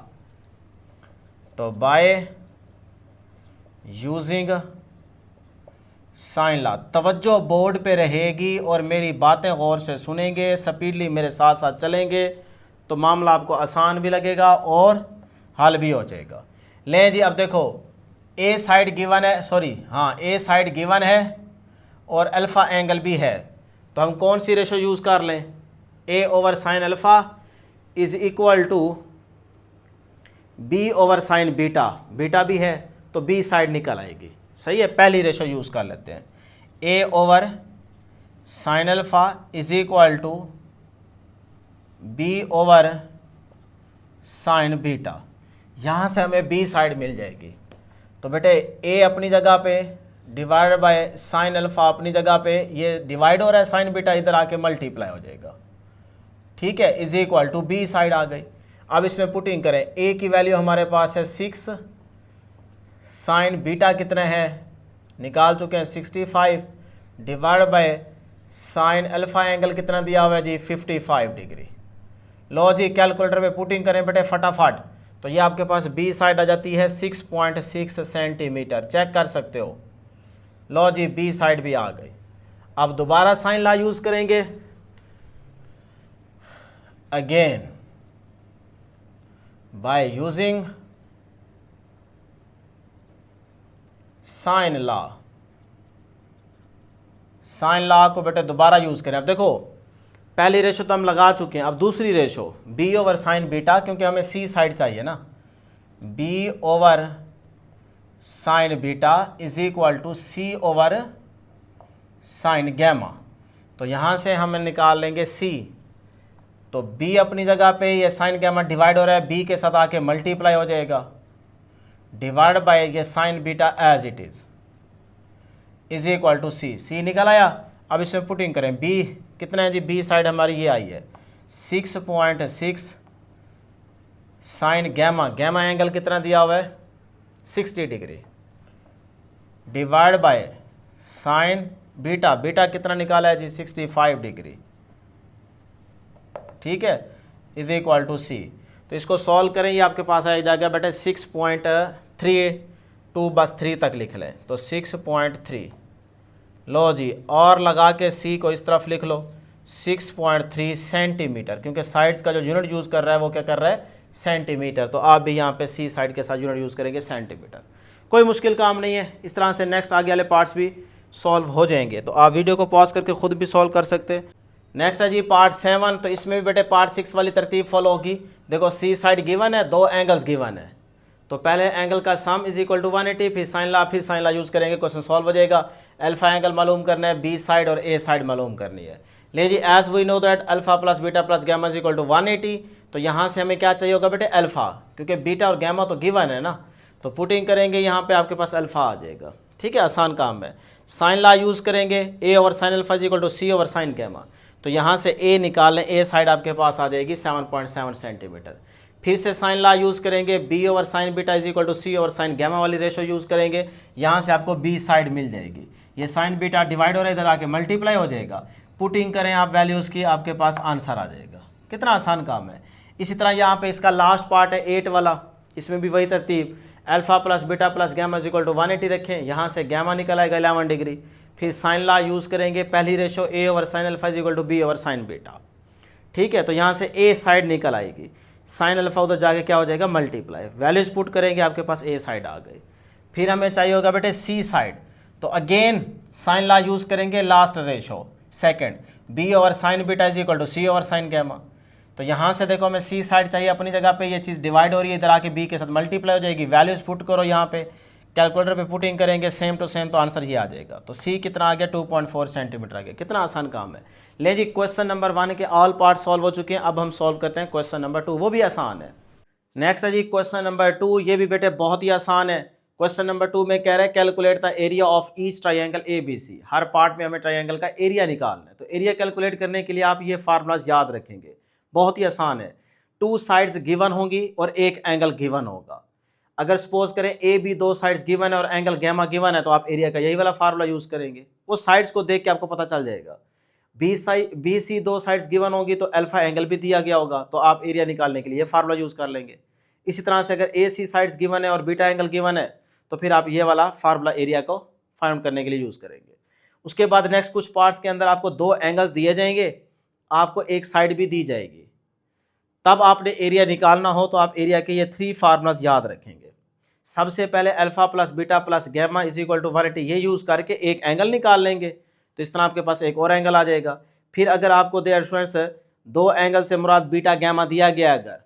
तो बाय यूजिंग साइन लॉ। तवज्जो बोर्ड पे रहेगी और मेरी बातें गौर से सुनेंगे, स्पीडली मेरे साथ साथ चलेंगे तो मामला आपको आसान भी लगेगा और हल भी हो जाएगा। लें जी, अब देखो ए साइड गिवन है, ए साइड गिवन है और अल्फ़ा एंगल भी है, तो हम कौन सी रेशो यूज़ कर लें? A over sine alpha is equal to B over sine beta, beta भी है तो बी साइड निकल आएगी। सही है, पहली रेशो यूज़ कर लेते हैं। A over sine alpha is equal to B over sine beta, यहाँ से हमें बी साइड मिल जाएगी। तो बेटे ए अपनी जगह पे डिवाइड बाय साइन अल्फ़ा अपनी जगह पे, ये डिवाइड हो रहा है साइन बीटा, इधर आके मल्टीप्लाई हो जाएगा। ठीक है, is equal to B side आ गई। अब इसमें पुटिंग करें, ए की वैल्यू हमारे पास है 6, साइन बीटा कितने हैं निकाल चुके हैं 65, divide by sine alpha angle कितना दिया हुआ है जी 55 डिग्री। लो जी कैलकुलेटर पे पुटिंग करें बेटे फटाफट, तो ये आपके पास बी साइड आ जाती है 6.6 सेंटीमीटर, चेक कर सकते हो। लो जी बी साइड भी आ गई। अब दोबारा साइन लॉ यूज़ करेंगे, again by using sine law. Sine law को बेटे दोबारा यूज़ करें। अब देखो पहली रेशो तो हम लगा चुके हैं, अब दूसरी ratio B over sine beta, क्योंकि हमें सी साइड चाहिए ना, B over sine beta is equal to C over sine gamma. तो यहाँ से हम निकाल लेंगे सी, तो बी अपनी जगह पे ये साइन गैमा डिवाइड हो रहा है, बी के साथ आके मल्टीप्लाई हो जाएगा, डिवाइड बाय ये sine beta as it is equal to C. C निकल आया। अब इसमें पुटिंग करें, बी कितना है जी, बी साइड हमारी ये आई है 6.6 साइन गैमा, गैमा एंगल कितना दिया हुआ है 60 degree, divide by sine beta, beta कितना निकाला है जी 65 डिग्री। ठीक है, इज इक्वल टू सी। तो इसको सॉल्व करें, ये आपके पास आ जाएगा बेटे 6.32, बस 3 तक लिख लें, तो 6.3। लो जी और लगा के सी को इस तरफ लिख लो 6.3 सेंटीमीटर, क्योंकि साइड्स का जो यूनिट यूज़ कर रहा है वो क्या कर रहा है सेंटीमीटर, तो आप भी यहाँ पे सी साइड के साथ यूनिट यूज़ करेंगे सेंटीमीटर। कोई मुश्किल काम नहीं है, इस तरह से नेक्स्ट आगे वाले पार्ट्स भी सॉल्व हो जाएंगे, तो आप वीडियो को पॉज करके खुद भी सॉल्व कर सकते हैं। नेक्स्ट है जी पार्ट 7, तो इसमें भी बेटे पार्ट 6 वाली तरतीब फॉलो होगी। देखो सी साइड गिवन है, 2 एंगल्स गिवन है, तो पहले एंगल का सम इज इक्वल टू 180, फिर साइन ला यूज़ करेंगे, क्वेश्चन सॉल्व हो जाएगा। अल्फा एंगल मालूम करना है, बी साइड और ए साइड मालूम करनी है। ले जी as we know that alpha plus beta plus gamma is equal to 180, तो यहाँ से हमें क्या चाहिए होगा बेटे अल्फा, क्योंकि बीटा और गैमा तो गिवन है ना, तो पुटिंग करेंगे यहाँ पे आपके पास अल्फा आ जाएगा। ठीक है, आसान काम है। साइन ला यूज़ करेंगे, A over sine alpha is equal to C over sine gamma, तो यहाँ से ए निकाल लें, ए साइड आपके पास आ जाएगी 7.7 सेंटीमीटर। फिर से साइन ला यूज़ करेंगे, B over sine beta is equal to C over sine gamma वाली रेशो यूज़ करेंगे, यहाँ से आपको बी साइड मिल जाएगी। ये साइन बीटा डिवाइड हो रहा है, इधर आके मल्टीप्लाई हो जाएगा, पुटिंग करें आप वैल्यूज़ की, आपके पास आंसर आ जाएगा। कितना आसान काम है। इसी तरह यहाँ पे इसका लास्ट पार्ट है 8 वाला, इसमें भी वही तरतीब, alpha plus beta plus gamma is equal to 180 रखें, यहाँ से गैमा निकल आएगा 11 डिग्री। फिर साइन ला यूज़ करेंगे, पहली ratio A over sine alpha is equal to B over sine beta. ठीक है, तो यहाँ से ए साइड निकल आएगी, साइन अल्फा उधर जाके क्या हो जाएगा मल्टीप्लाई, वैल्यूज पुट करेंगे, आपके पास ए साइड आ गई। फिर हमें चाहिए होगा बेटे सी साइड, तो अगेन साइन ला यूज़ करेंगे, last ratio second, B over sine beta is equal to C over sine gamma. तो यहाँ से देखो हमें सी साइड चाहिए, अपनी जगह पे ये चीज़ डिवाइड हो रही है, इधर आके बी के साथ मल्टीप्लाई हो जाएगी, वैल्यूज पुट करो यहाँ पे, कैलकुलेटर पे पुटिंग करेंगे सेम टू सेम, तो आंसर ये आ जाएगा। तो सी कितना आ गया 2.4 सेंटीमीटर आ गया। कितना आसान काम है। ले जी क्वेश्चन नंबर 1 के ऑल पार्ट सॉल्व हो चुके हैं, अब हम सॉल्व करते हैं क्वेश्चन नंबर 2, वो भी आसान है। नेक्स्ट है जी क्वेश्चन नंबर 2, ये भी बेटे बहुत ही आसान है। क्वेश्चन नंबर 2 में कह रहा है calculate the area of each triangle ABC। Her part में हमें ट्राइंगल का एरिया निकालना है, तो एरिया कैलकुलेट करने के लिए आप ये फार्मूलाज याद रखेंगे, बहुत ही आसान है। 2 साइड्स गिवन होंगी और एक एंगल गिवन होगा। अगर सपोज करें ए बी 2 साइड्स गिवन है और एंगल गैमा गिवन है, तो आप एरिया का यही वाला फार्मूला यूज़ करेंगे, वो साइड्स को देख के आपको पता चल जाएगा। बी सी 2 साइड्स गिवन होगी तो अल्फा एंगल भी दिया गया होगा, तो आप एरिया निकालने के लिए फार्मूला यूज़ कर लेंगे। इसी तरह से अगर ए सी साइड्स गिवन है और बीटा एंगल गिवन है, तो फिर आप ये वाला फार्मूला एरिया को फाइंड करने के लिए यूज़ करेंगे। उसके बाद नेक्स्ट कुछ पार्ट्स के अंदर आपको दो एंगल्स दिए जाएंगे, आपको एक साइड भी दी जाएगी। तब आपने एरिया निकालना हो तो आप एरिया के ये 3 फार्मूलाज याद रखेंगे। सबसे पहले alpha plus beta plus gamma is equal to 180, ये यूज़ करके एक एंगल निकाल लेंगे, तो इस तरह आपके पास एक और एंगल आ जाएगा। फिर अगर आपको डियर स्टूडेंट्स दो एंगल से मुराद बीटा गैमा दिया गया अगर,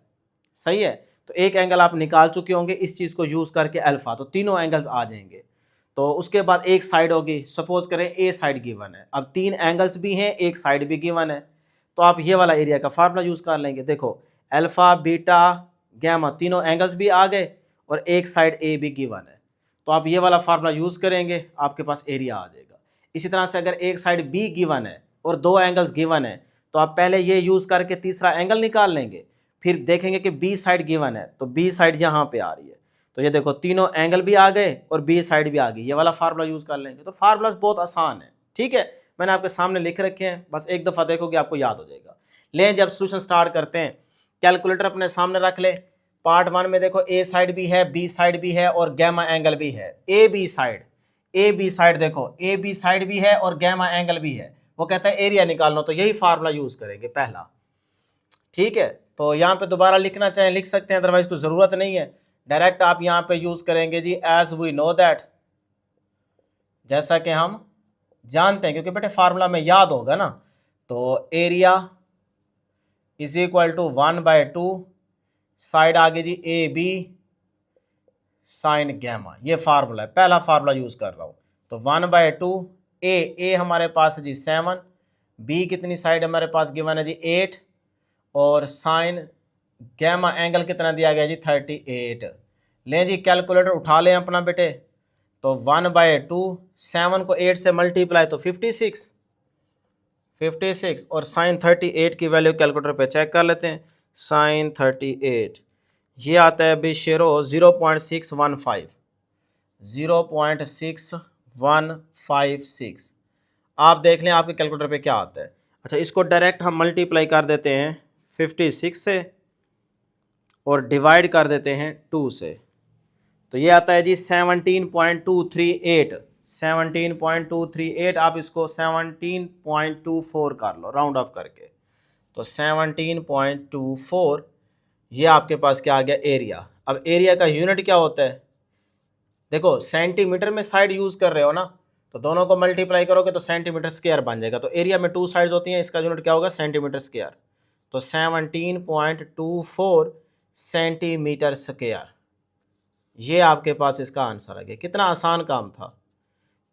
सही है, तो एक एंगल आप निकाल चुके होंगे इस चीज़ को यूज़ करके अल्फा, तो तीनों एंगल्स आ जाएंगे। तो उसके बाद एक साइड होगी, सपोज करें ए साइड गिवन है, अब 3 एंगल्स भी हैं, एक साइड भी गिवन है, तो आप ये वाला एरिया का फार्मूला यूज़ कर लेंगे। देखो अल्फा बीटा गैमा तीनों एंगल्स भी आ गए और एक साइड ए भी गिवन है, तो आप ये वाला फार्मूला यूज़ करेंगे, आपके पास एरिया आ जाएगा। इसी तरह से अगर एक साइड बी गिवन है और दो एंगल्स गिवन है, तो आप पहले ये यूज़ करके तीसरा एंगल निकाल लेंगे, फिर देखेंगे कि बी साइड गिवन है, तो बी साइड यहाँ पे आ रही है, तो ये देखो तीनों एंगल भी आ गए और बी साइड भी आ गई, ये वाला फार्मूला यूज़ कर लेंगे। तो फार्मूलाज बहुत आसान है, ठीक है, मैंने आपके सामने लिख रखे हैं, बस एक दफ़ा देखोगे आपको याद हो जाएगा। लें जब सोल्यूशन स्टार्ट करते हैं, कैलकुलेटर अपने सामने रख ले। पार्ट 1 में देखो ए साइड भी है, बी साइड भी है और गैमा एंगल भी है। ए बी साइड देखो ए बी साइड भी है और गैमा एंगल भी है। वो कहता है एरिया निकालना, तो यही फार्मूला यूज़ करेंगे पहला, ठीक है। तो यहाँ पे दोबारा लिखना चाहें लिख सकते हैं, अदरवाइज कोई ज़रूरत नहीं है, डायरेक्ट आप यहाँ पे यूज़ करेंगे जी एज वी नो दैट, जैसा कि हम जानते हैं, क्योंकि बेटे फार्मूला में याद होगा ना। तो area is equal to 1/2 side आगे जी ए बी साइन गैमा, ये फार्मूला है, पहला फार्मूला यूज़ कर रहा हूँ। तो 1/2 ए हमारे पास है जी 7, बी कितनी साइड हमारे पास गिवन है जी 8 और साइन गैमा एंगल कितना दिया गया जी 38। लें जी कैलकुलेटर उठा लें अपना बेटे, तो 1/2 7 को 8 से मल्टीप्लाई तो 56 और साइन 38 की वैल्यू कैलकुलेटर पे चेक कर लेते हैं। साइन 38 ये आता है अभी शेरो 0.615 आप देख लें आपके कैलकुलेटर पे क्या आता है। अच्छा, इसको डायरेक्ट हम मल्टीप्लाई कर देते हैं 56 से और डिवाइड कर देते हैं 2 से, तो ये आता है जी 17.238। आप इसको 17.24 कर लो राउंड ऑफ करके, तो 17.24 ये आपके पास क्या आ गया एरिया। अब एरिया का यूनिट क्या होता है, देखो सेंटीमीटर में साइड यूज़ कर रहे हो ना, तो दोनों को मल्टीप्लाई करोगे तो सेंटीमीटर स्क्वायर बन जाएगा। तो एरिया में 2 साइड्स होती हैं, इसका यूनिट क्या होगा सेंटीमीटर स्क्वायर, तो 17.24 सेंटीमीटर स्क्वायर, ये आपके पास इसका आंसर आ गया। कितना आसान काम था,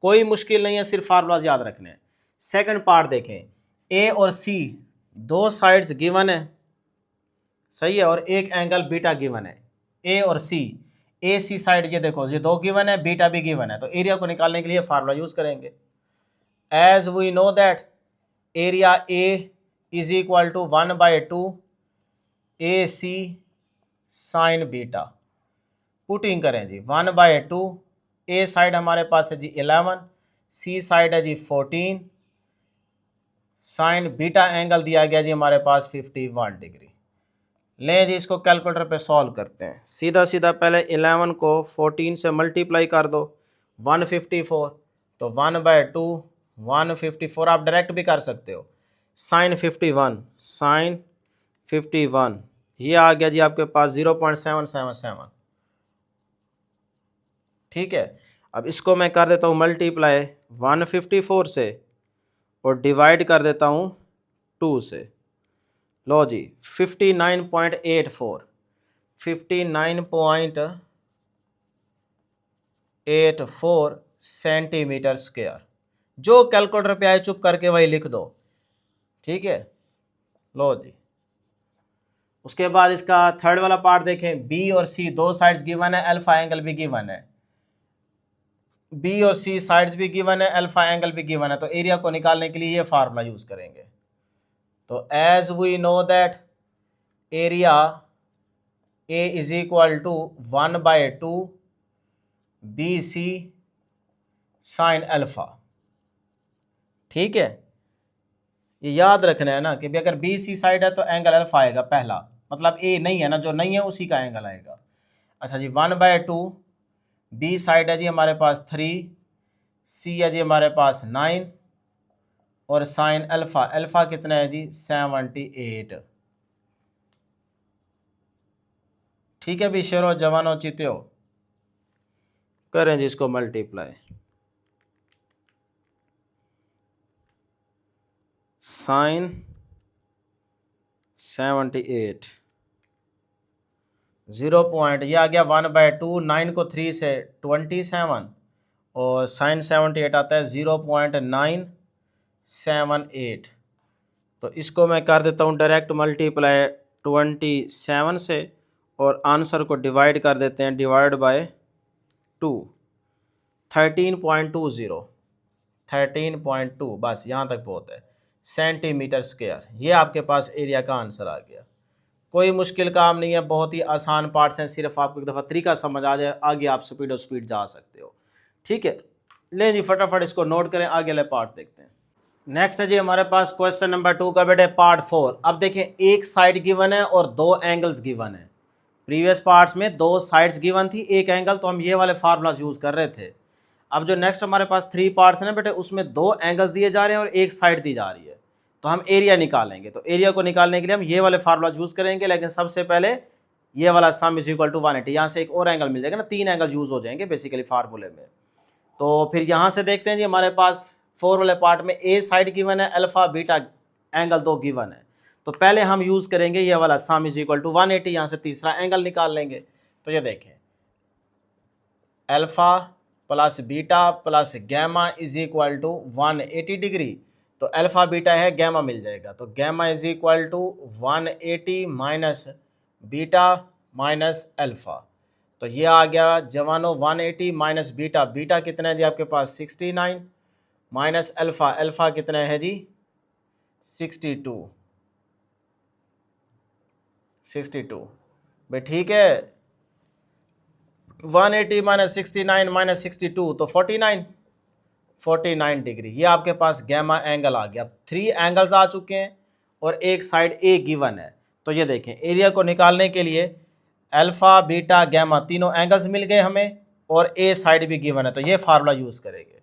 कोई मुश्किल नहीं है, सिर्फ फार्मूलाज याद रखने हैं। सेकंड पार्ट देखें, ए और सी दो साइड्स गिवन है, सही है, और एक एंगल बीटा गिवन है। ए और सी, ए सी साइड ये देखो ये दो गिवन है, बीटा भी गिवन है, तो एरिया को निकालने के लिए फार्मूला यूज करेंगे। As we know that area A is equal to 1/2 A C sine beta. Putting करें जी 1/2, ए साइड हमारे पास है जी 11, सी साइड है जी 14, साइन बीटा एंगल दिया गया जी हमारे पास 51 डिग्री। लें जी इसको कैलकुलेटर पे सॉल्व करते हैं। सीधा सीधा पहले 11 को 14 से मल्टीप्लाई कर दो 154, तो 1/2 154 आप डायरेक्ट भी कर सकते हो। साइन 51 ये आ गया जी आपके पास 0.777, ठीक है। अब इसको मैं कर देता हूँ मल्टीप्लाई 154 से और डिवाइड कर देता हूँ 2 से। लो जी 59.84 सेंटीमीटर स्क्वायर। जो कैलकुलेटर पे आए चुप करके वही लिख दो, ठीक है। लो जी उसके बाद इसका थर्ड वाला पार्ट देखें, बी और सी दो साइड्स गिवन है, अल्फा एंगल भी गिवन है, बी और सी साइड्स भी गिवन है, अल्फा एंगल भी गिवन है, तो एरिया को निकालने के लिए ये फार्मूला यूज करेंगे। तो as we know that area A is equal to 1/2 B C sine alpha, ठीक है। ये याद रखना है ना कि भी अगर बी सी साइड है तो एंगल अल्फा आएगा पहला, मतलब ए नहीं है ना, जो नहीं है उसी का एंगल आएगा। अच्छा जी 1/2 बी साइड है जी हमारे पास 3, सी है जी हमारे पास 9 और साइन अल्फा, अल्फा कितना है जी 78। ठीक है भी शेरो जवानो चित्यो, करें जी इसको मल्टीप्लाई, साइन 78 0 पॉइंट, ये आ गया 1/2, 9 को 3 से 27 और साइन 78 आता है 0.978। तो इसको मैं कर देता हूँ डायरेक्ट मल्टीप्लाई 27 से और आंसर को डिवाइड कर देते हैं, डिवाइड बाय 2, 13.20, 13.2, बस यहाँ तक बहुत है, सेंटीमीटर स्क्वायर। ये आपके पास एरिया का आंसर आ गया। कोई मुश्किल काम नहीं है, बहुत ही आसान पार्ट्स हैं, सिर्फ आपको एक दफ़ा तरीका समझ आ जाए, आगे आप स्पीड जा सकते हो। ठीक है, लें जी फटाफट इसको नोट करें, आगे वाले पार्ट देखते हैं। नेक्स्ट है जी हमारे पास क्वेश्चन नंबर 2 का बेटे पार्ट 4। अब देखें एक साइड गिवन है और 2 एंगल्स गिवन है। प्रीवियस पार्ट्स में 2 साइड्स गिवन थी, एक एंगल, तो हम ये वाले फार्मूलाज यूज़ कर रहे थे। अब जो नेक्स्ट हमारे पास 3 पार्ट्स हैं ना बेटे, उसमें 2 एंगल्स दिए जा रहे हैं और एक साइड दी जा रही है, तो हम एरिया निकालेंगे। तो एरिया को निकालने के लिए हम ये वाले फार्मूलाज यूज़ करेंगे, लेकिन सबसे पहले ये वाला सम इज इक्वल टू 180, यहाँ से एक और एंगल मिल जाएगा ना, 3 एंगल यूज़ हो जाएंगे बेसिकली फार्मूले में। तो फिर यहाँ से देखते हैं जी हमारे पास 4 वाले पार्ट में ए साइड गिवन है, अल्फा बीटा एंगल 2 गिवन है। तो पहले हम यूज़ करेंगे ये वाला सम इज इक्वल टू 180, यहाँ से तीसरा एंगल निकाल लेंगे। तो ये देखें alpha plus beta plus gamma is equal to 180 degree, तो अल्फा बीटा है, गैमा मिल जाएगा। तो gamma is equal to 180 minus beta minus alpha, तो ये आ गया जवानों 180 माइनस बीटा, बीटा कितना है जी आपके पास 69 माइनस अल्फा, अल्फा कितना है जी 62 भाई। ठीक है, 180 माइनस 69 माइनस 62 तो 49 डिग्री, ये आपके पास गैमा एंगल आ गया। 3 एंगल्स आ चुके हैं और एक साइड ए गिवन है। तो ये देखें एरिया को निकालने के लिए अल्फा बीटा गैमा तीनों एंगल्स मिल गए हमें और ए साइड भी गिवन है, तो ये फार्मूला यूज़ करेंगे।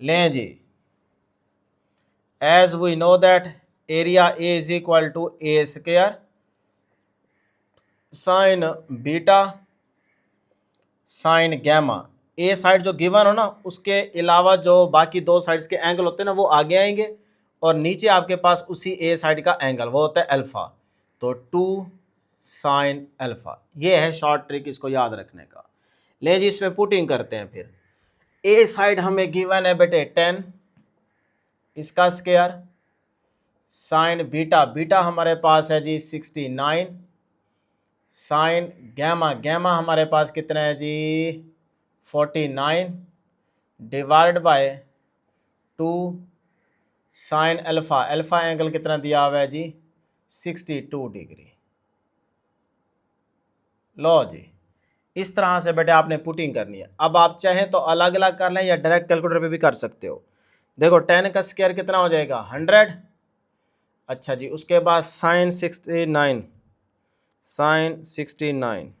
लें जी, as we know that area A is equal to A square sine beta sine gamma. A side जो गिवन हो ना, उसके अलावा जो बाकी 2 साइड्स के एंगल होते हैं ना, वो आगे आएंगे और नीचे आपके पास उसी ए साइड का एंगल वो होता है अल्फा, तो 2 साइन अल्फा। ये है शॉर्ट ट्रिक इसको याद रखने का। ले जी इसमें पुटिंग करते हैं। फिर ए साइड हमें गिवन है बेटे 10, इसका स्क्वायर साइन बीटा, बीटा हमारे पास है जी 69 साइन गैमा, गैमा हमारे पास कितना है जी 49 divide by 2 sine alpha, alpha angle कितना दिया हुआ है जी 62 डिग्री। लो जी, इस तरह से बेटे आपने पुटिंग करनी है। अब आप चाहें तो अलग अलग कर लें या डायरेक्ट कैलकुलेटर पे भी कर सकते हो। देखो 10 का स्क्वायर कितना हो जाएगा 100। अच्छा जी, उसके बाद साइन 69, साइन 69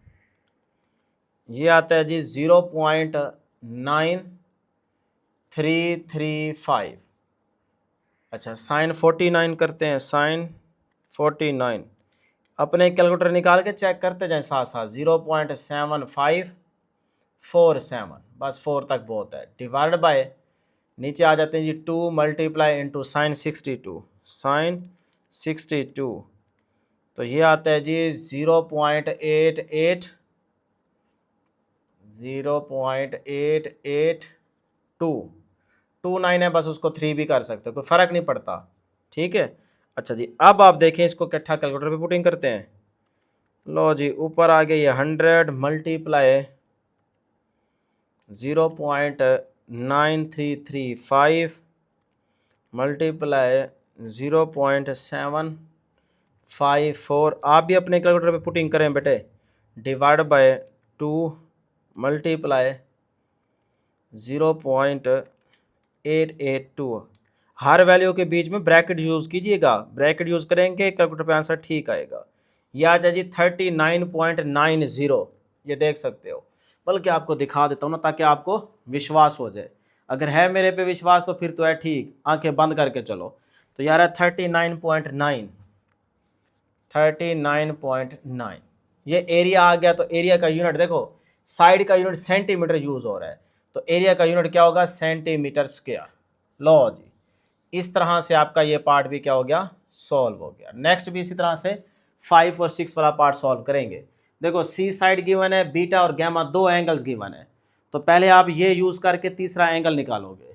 ये आता है जी 0.9335। अच्छा साइन 49 करते हैं, साइन 49 अपने कैलकुलेटर निकाल के चेक करते जाएं साथ साथ, 0.7547, बस 4 तक बहुत है, डिवाइड बाय नीचे आ जाते हैं जी 2 मल्टीप्लाई इंटू साइन 62, साइन 62 तो ये आता है जी 0.88 0.882 है, बस उसको 3 भी कर सकते हो, कोई फ़र्क नहीं पड़ता। ठीक है, अच्छा जी, अब आप देखें इसको इकट्ठा कैलकुलेटर पे पुटिंग करते हैं। लो जी, ऊपर आ गया ये 100 मल्टीप्लाई 0.9335 मल्टीप्लाई 0.754, आप भी अपने कैलकुलेटर पे पुटिंग करें बेटे, divide by 2 multiply 0.882। Her value के बीच में ब्रैकेट यूज़ कीजिएगा, ब्रैकेट यूज़ करेंगे कैलकुलेटर पे आंसर ठीक आएगा। यह आ जाए जी 39.90, ये देख सकते हो। बल्कि आपको दिखा देता हूँ ना, ताकि आपको विश्वास हो जाए। अगर है मेरे पे विश्वास तो फिर तो है ठीक, आंखें बंद करके चलो। तो यार है 39.9, 39.9 ये एरिया आ गया। तो एरिया का यूनिट देखो, साइड का यूनिट सेंटीमीटर यूज हो रहा है, तो एरिया का यूनिट क्या होगा, सेंटीमीटर स्क्वायर। लो जी, इस तरह से आपका ये पार्ट भी क्या हो गया, सॉल्व हो गया। नेक्स्ट भी इसी तरह से 5 और 6 वाला पार्ट सॉल्व करेंगे। देखो सी साइड गिवन है, बीटा और गैमा दो एंगल्स गिवन है, तो पहले आप ये यूज करके तीसरा एंगल निकालोगे।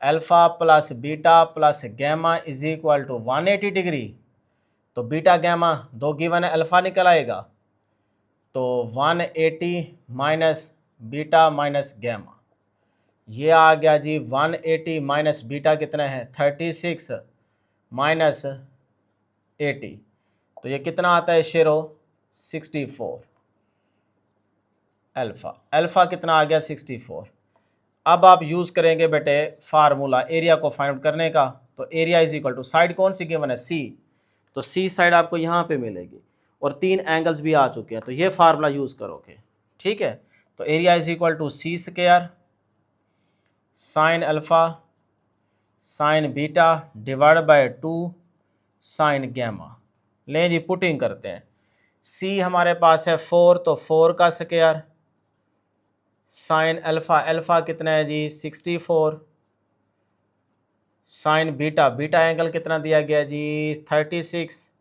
Alpha plus beta plus gamma is equal to 180 degree. तो बीटा गैमा दो गिवन है, अल्फा निकल आएगा, तो 180 माइनस बीटा माइनस गैमा, ये आ गया जी 180 माइनस बीटा कितना है 36 माइनस 80, तो ये कितना आता है शेरो 64। अल्फा कितना आ गया 64। अब आप यूज़ करेंगे बेटे फार्मूला एरिया को फाइंड आउट करने का। तो area is equal to, side कौन सी गिवन है, सी, तो सी साइड आपको यहाँ पे मिलेगी, और तीन एंगल्स भी आ चुके हैं, तो ये फार्मूला यूज़ करोगे, ठीक है। तो area is equal to C square sine alpha sine beta divide by 2 sine gamma. लें जी पुटिंग करते हैं। सी हमारे पास है 4, तो 4 का स्क्वायर साइन अल्फ़ा कितना है जी 64 साइन बीटा एंगल कितना दिया गया जी 36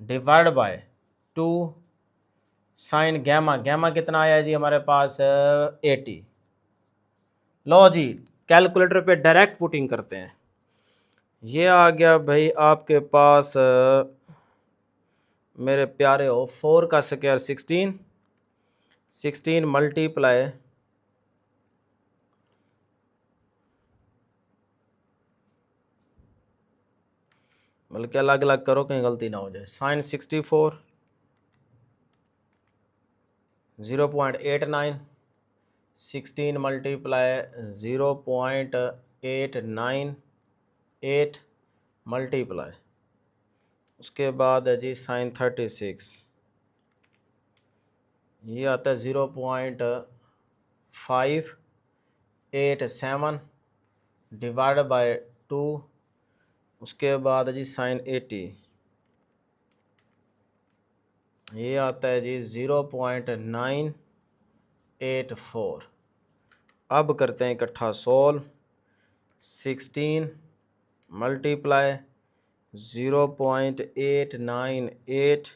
डिवाइड बाय 2 साइन गैमा कितना आया जी हमारे पास 80। लो जी कैलकुलेटर पे डायरेक्ट पुटिंग करते हैं। ये आ गया भाई आपके पास मेरे प्यारे हो 4 का स्क्वायर 16 मल्टीप्लाई बल्कि अलग अलग करो कहीं गलती ना हो जाए। साइन 64 0.89 16 मल्टीप्लाई 0.898 मल्टीप्लाई, उसके बाद है जी साइन 36, ये आता है 0.587 डिवाइड बाय 2, उसके बाद है जी साइन 80, ये आता है जी 0.984। अब करते हैं इकट्ठा solve. 16 multiply 0.898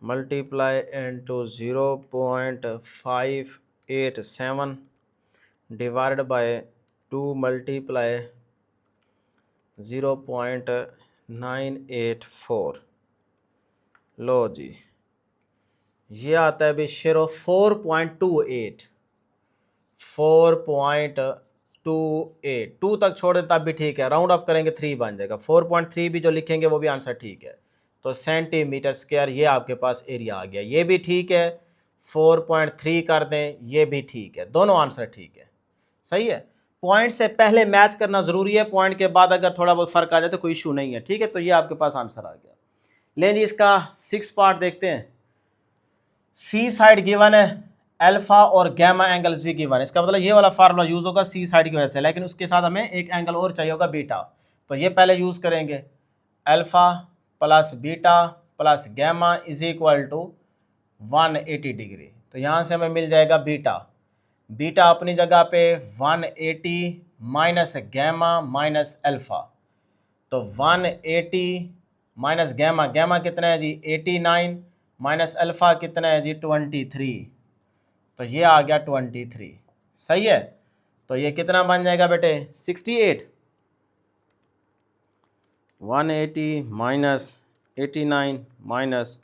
multiply into 0.587 divide by 2 multiply 0.984। लो जी ये आता है बेशेरो 4.28 2 तक छोड़ देता भी ठीक है, राउंड ऑफ करेंगे 3 बन जाएगा। 4.3 भी जो लिखेंगे वो भी आंसर ठीक है। तो सेंटीमीटर स्क्वायर ये आपके पास एरिया आ गया, ये भी ठीक है। 4.3 कर दें, ये भी ठीक है, दोनों आंसर ठीक है, सही है। पॉइंट से पहले मैच करना जरूरी है, पॉइंट के बाद अगर थोड़ा बहुत फर्क आ जाए तो कोई इशू नहीं है, ठीक है। तो ये आपके पास आंसर आ गया। लें जी इसका 6 पार्ट देखते हैं। सी साइड गिवन है, अल्फा और गैमा एंगल्स भी गिवन है, इसका मतलब ये वाला फार्मूला यूज होगा सी साइड की वजह से, लेकिन उसके साथ हमें एक एंगल और चाहिए होगा बीटा। तो ये पहले यूज करेंगे, alpha plus beta plus gamma is equal to 180 degree. तो यहाँ से हमें मिल जाएगा बीटा अपनी जगह पे 180 माइनस गैमा माइनस अल्फा, तो 180 माइनस गैमा कितना है जी 89 माइनस अल्फ़ा कितना है जी 23, तो ये आ गया 23, सही है। तो ये कितना बन जाएगा बेटे 68, 180 माइनस 89 माइनस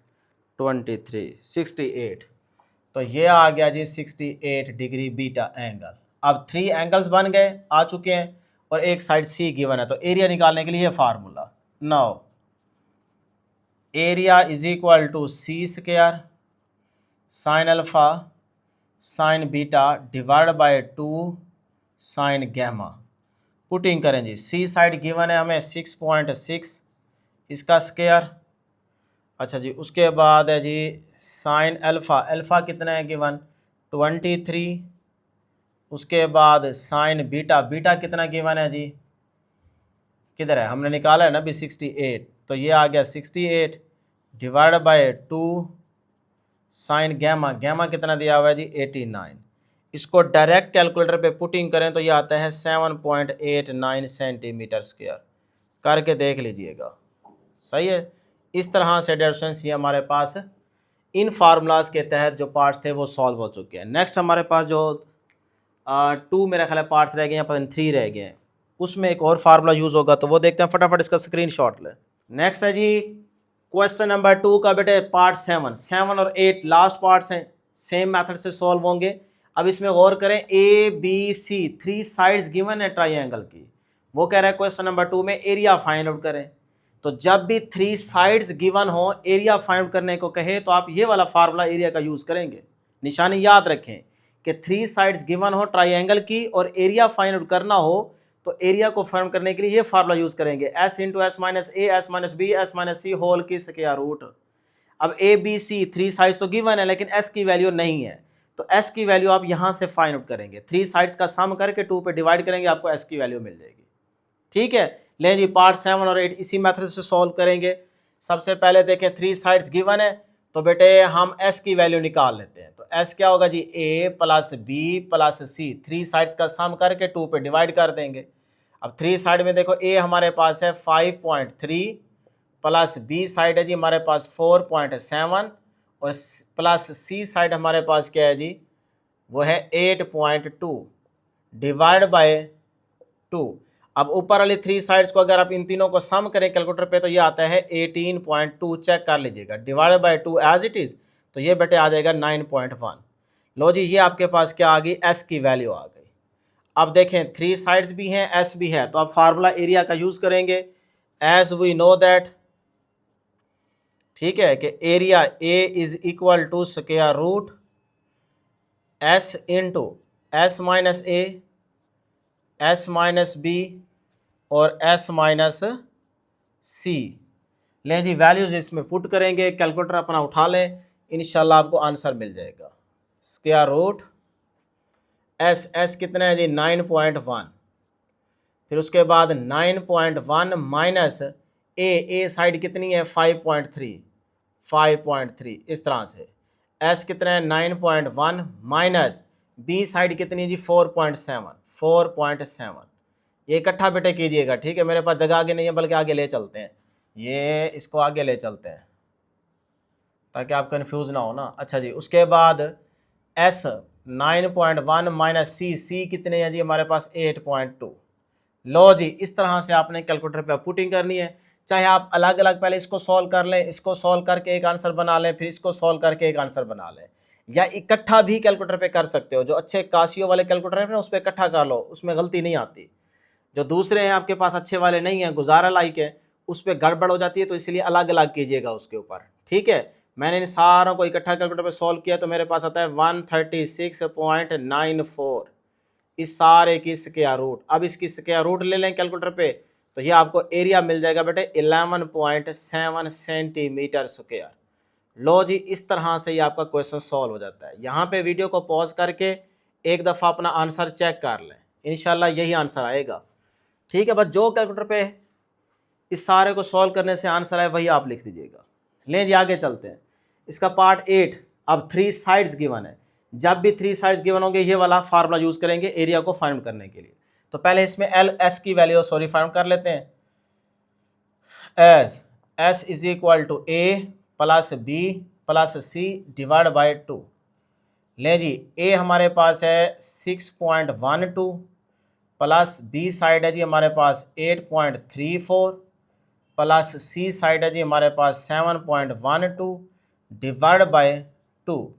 23 68, तो ये आ गया जी 68 डिग्री बीटा एंगल। अब 3 एंगल्स बन गए, आ चुके हैं, और एक साइड सी गिवन है। तो एरिया निकालने के लिए ये formula, now area is equal to C square sine alpha sine beta divide by 2 sine gamma. Putting करें जी, सी साइड गिवन है हमें 6.6, इसका स्क्वायर अच्छा जी, उसके बाद है जी साइन अल्फ़ा, अल्फ़ा कितना है गिवन 23। उसके बाद साइन बीटा, बीटा कितना गिवन है जी, किधर है, हमने निकाला है ना भी 68, तो ये आ गया 68 divide by 2 sine gamma, gamma कितना दिया हुआ है जी 89। इसको डायरेक्ट कैलकुलेटर पे पुटिंग करें तो ये आता है 7.89 सेंटीमीटर स्क्वायर। करके देख लीजिएगा, सही है। इस तरह से डियर स्टूडेंट्स ये हमारे पास इन फार्मूलाज के तहत जो पार्ट्स थे वो सॉल्व हो चुके हैं। नेक्स्ट हमारे पास जो 2 मेरा ख्याल है पार्ट्स रह गए हैं, पता नहीं 3 रह गए हैं, उसमें एक और फार्मूला यूज़ होगा, तो वो देखते हैं, फटाफट इसका स्क्रीनशॉट लें। नेक्स्ट है जी क्वेश्चन नंबर 2 का बेटे पार्ट 7, 7 और 8 लास्ट पार्ट्स हैं, सेम मेथड से सॉल्व होंगे। अब इसमें गौर करें, A B C 3 sides given है ट्राइंगल की, वो कह रहा है क्वेश्चन नंबर 2 में एरिया फाइंड आउट करें। तो जब भी 3 साइड्स गिवन हो, एरिया फाइंड आउट करने को कहे, तो आप ये वाला फार्मूला एरिया का यूज़ करेंगे। निशानी याद रखें कि 3 साइड्स गिवन हो ट्राइंगल की और एरिया फाइंड आउट करना हो, तो एरिया को फाइंड करने के लिए ये फार्मूला यूज करेंगे, s into S minus A S minus B S minus C whole की स्क्वायर रूट। अब ए बी सी 3 साइड्स तो गिवन है, लेकिन s की वैल्यू नहीं है, तो s की वैल्यू आप यहां से फाइंड आउट करेंगे, 3 साइड्स का सम करके 2 पे डिवाइड करेंगे, आपको s की वैल्यू मिल जाएगी। ठीक है, ले जी पार्ट 7 और 8 इसी मेथड से सॉल्व करेंगे। सबसे पहले देखें 3 साइड्स गिवन है, तो बेटे हम s की वैल्यू निकाल लेते हैं। तो s क्या होगा जी, a plus B plus C, 3 sides का सम करके 2 पे डिवाइड कर देंगे। अब 3 साइड में देखो, a हमारे पास है 5.3 प्लस b साइड है जी हमारे पास 4.7 और प्लस c साइड हमारे पास क्या है जी, वो है 8.2 डिवाइड बाय 2। अब ऊपर वाली 3 साइड्स को अगर आप इन तीनों को सम करें कैलकुलेटर पे, तो ये आता है 18.2, चेक कर लीजिएगा, divide by 2 as it is, तो ये बेटे आ जाएगा 9.1। लो जी, ये आपके पास क्या आ गई, s की वैल्यू आ गई। अब देखें 3 साइड्स भी हैं, s भी है, तो आप फार्मूला एरिया का यूज करेंगे, एज वी नो दैट, ठीक है, कि area a is equal to square root s into S minus A S minus B और s माइनस सी। लें जी, वैल्यूज इसमें पुट करेंगे, कैलकुलेटर अपना उठा लें, इंशाल्लाह आपको आंसर मिल जाएगा। स्क्वायर रूट एस कितना है जी 9.1, फिर उसके बाद 9.1 माइनस ए साइड कितनी है 5.3, इस तरह से एस कितना है 9.1 माइनस बी साइड कितनी है जी 4.7, ये इकट्ठा बेटे कीजिएगा। ठीक है, मेरे पास जगह आगे नहीं है, बल्कि आगे ले चलते हैं, ये इसको आगे ले चलते हैं ताकि आप कंफ्यूज ना हो ना। अच्छा जी, उसके बाद एस 9.1 माइनस सी कितने हैं जी हमारे पास 8.2। लो जी, इस तरह से आपने कैलकुलेटर पे पुटिंग करनी है। चाहे आप अलग अलग पहले इसको सॉल्व कर लें, इसको सॉल्व करके एक आंसर बना लें, फिर इसको सॉल्व करके एक आंसर बना लें, या इकट्ठा भी कैलकुलेटर पे कर सकते हो। जो अच्छे कासियो वाले कैलकुलेटर है ना, उस पर इकट्ठा कर लो, उसमें गलती नहीं आती। जो दूसरे हैं आपके पास अच्छे वाले नहीं हैं, गुजारा लाइक है, उस पर गड़बड़ हो जाती है, तो इसलिए अलग अलग कीजिएगा उसके ऊपर। ठीक है, मैंने इन सारों को इकट्ठा कैलकुलेटर पे सॉल्व किया, तो मेरे पास आता है 136.94, इस सारे की स्क्वायर रूट। अब इसकी स्क्वायर रूट ले लें कैलकुलेटर पे, तो ये आपको एरिया मिल जाएगा बेटे 11.7 सेंटीमीटर स्क्वायर। लो जी, इस तरह से ये आपका क्वेश्चन सॉल्व हो जाता है। यहाँ पे वीडियो को पॉज करके एक दफ़ा अपना आंसर चेक कर लें, इंशाल्लाह यही आंसर आएगा। ठीक है, बस जो कैलकुलेटर पे इस सारे को सॉल्व करने से आंसर आए वही आप लिख दीजिएगा। लें जी, आगे चलते हैं। इसका पार्ट 8, अब 3 साइड्स गिवन है, जब भी 3 साइड्स गिवन होंगे ये वाला फार्मूला यूज करेंगे एरिया को फाइंड करने के लिए। तो पहले इसमें एल एस की वैल्यू फाइंड कर लेते हैं, S S is equal to A plus B plus C divide by 2। लें जी, ए हमारे पास है 6.12 प्लस बी साइड है जी हमारे पास 8.34 प्लस सी साइड है जी हमारे पास 7.12 डिवाइड बाय 2।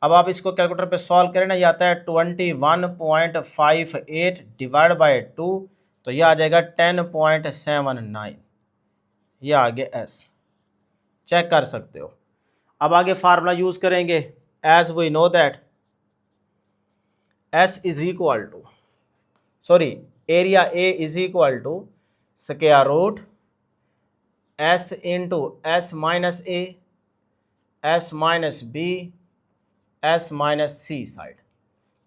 अब आप इसको कैलकुलेटर पे सॉल्व करें ना, ये आता है 21.58 डिवाइड बाय 2, तो ये आ जाएगा 10.79, ये आगे एस चेक कर सकते हो। अब आगे फार्मूला यूज करेंगे, as we know that S is equal to area A is equal to square root S into S minus A S minus B S minus C side.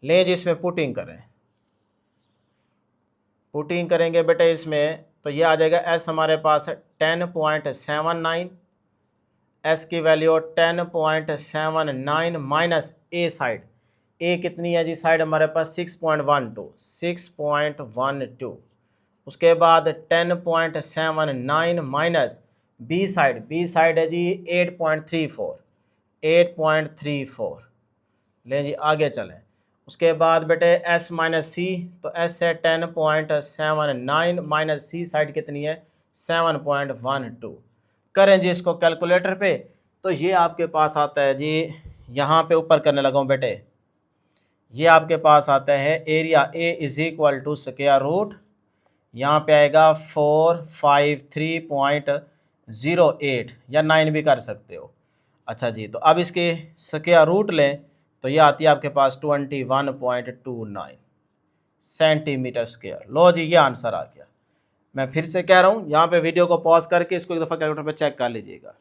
लें जी इसमें putting करें, पुटिंग करेंगे बेटे इसमें तो ये आ जाएगा एस हमारे पास है 10.79, एस की वैल्यू 10.79 माइनस ए साइड, ए कितनी है जी साइड हमारे पास 6.12, उसके बाद 10.79 minus B side, B side है जी 8.34, लें जी आगे चलें। उसके बाद बेटे एस माइनस सी, तो एस है 10.79 माइनस सी साइड कितनी है 7.12। करें जी इसको कैलकुलेटर पे, तो ये आपके पास आता है जी, यहाँ पे ऊपर करने लगा हूँ बेटे, ये आपके पास आता है area A is equal to square root, यहाँ पे आएगा 453.08 या 9 भी कर सकते हो। अच्छा जी, तो अब इसके स्क्वायर रूट लें तो ये आती है आपके पास 21.29 सेंटीमीटर स्क्वायर। लो जी ये आंसर आ गया। मैं फिर से कह रहा हूँ, यहाँ पे वीडियो को पॉज करके इसको एक दफ़ा कैलकुलेटर पे चेक कर लीजिएगा।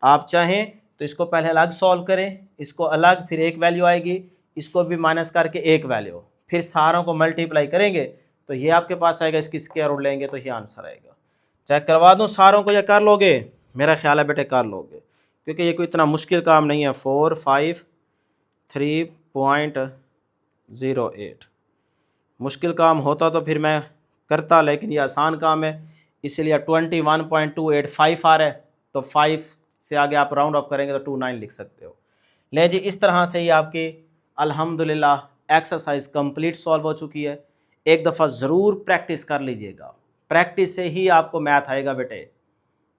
आप चाहें तो इसको पहले अलग सॉल्व करें, इसको अलग, फिर एक वैल्यू आएगी, इसको भी माइनस करके एक वैल्यू, फिर सारों को मल्टीप्लाई करेंगे तो ये आपके पास आएगा, इसकी स्क्वायर रूट लेंगे तो ये आंसर आएगा। चेक करवा दूँ सारों को, ये कर लोगे? मेरा ख्याल है बेटे कर लोगे, क्योंकि ये कोई इतना मुश्किल काम नहीं है। 453.08 मुश्किल काम होता तो फिर मैं करता, लेकिन ये आसान काम है, इसीलिए 21.285 आ रहा है, तो 5 से आगे आप राउंड ऑफ करेंगे तो 29 लिख सकते हो। ले जी इस तरह से ही आपकी अल्हम्दुलिल्लाह एक्सरसाइज कंप्लीट सॉल्व हो चुकी है। एक दफ़ा ज़रूर प्रैक्टिस कर लीजिएगा, प्रैक्टिस से ही आपको मैथ आएगा बेटे,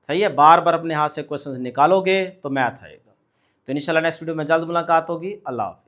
सही है। बार बार अपने हाथ से क्वेश्चंस निकालोगे तो मैथ आएगा। तो इंशाल्लाह नेक्स्ट वीडियो में जल्द मुलाकात होगी। अल्लाह हाफ़िज़।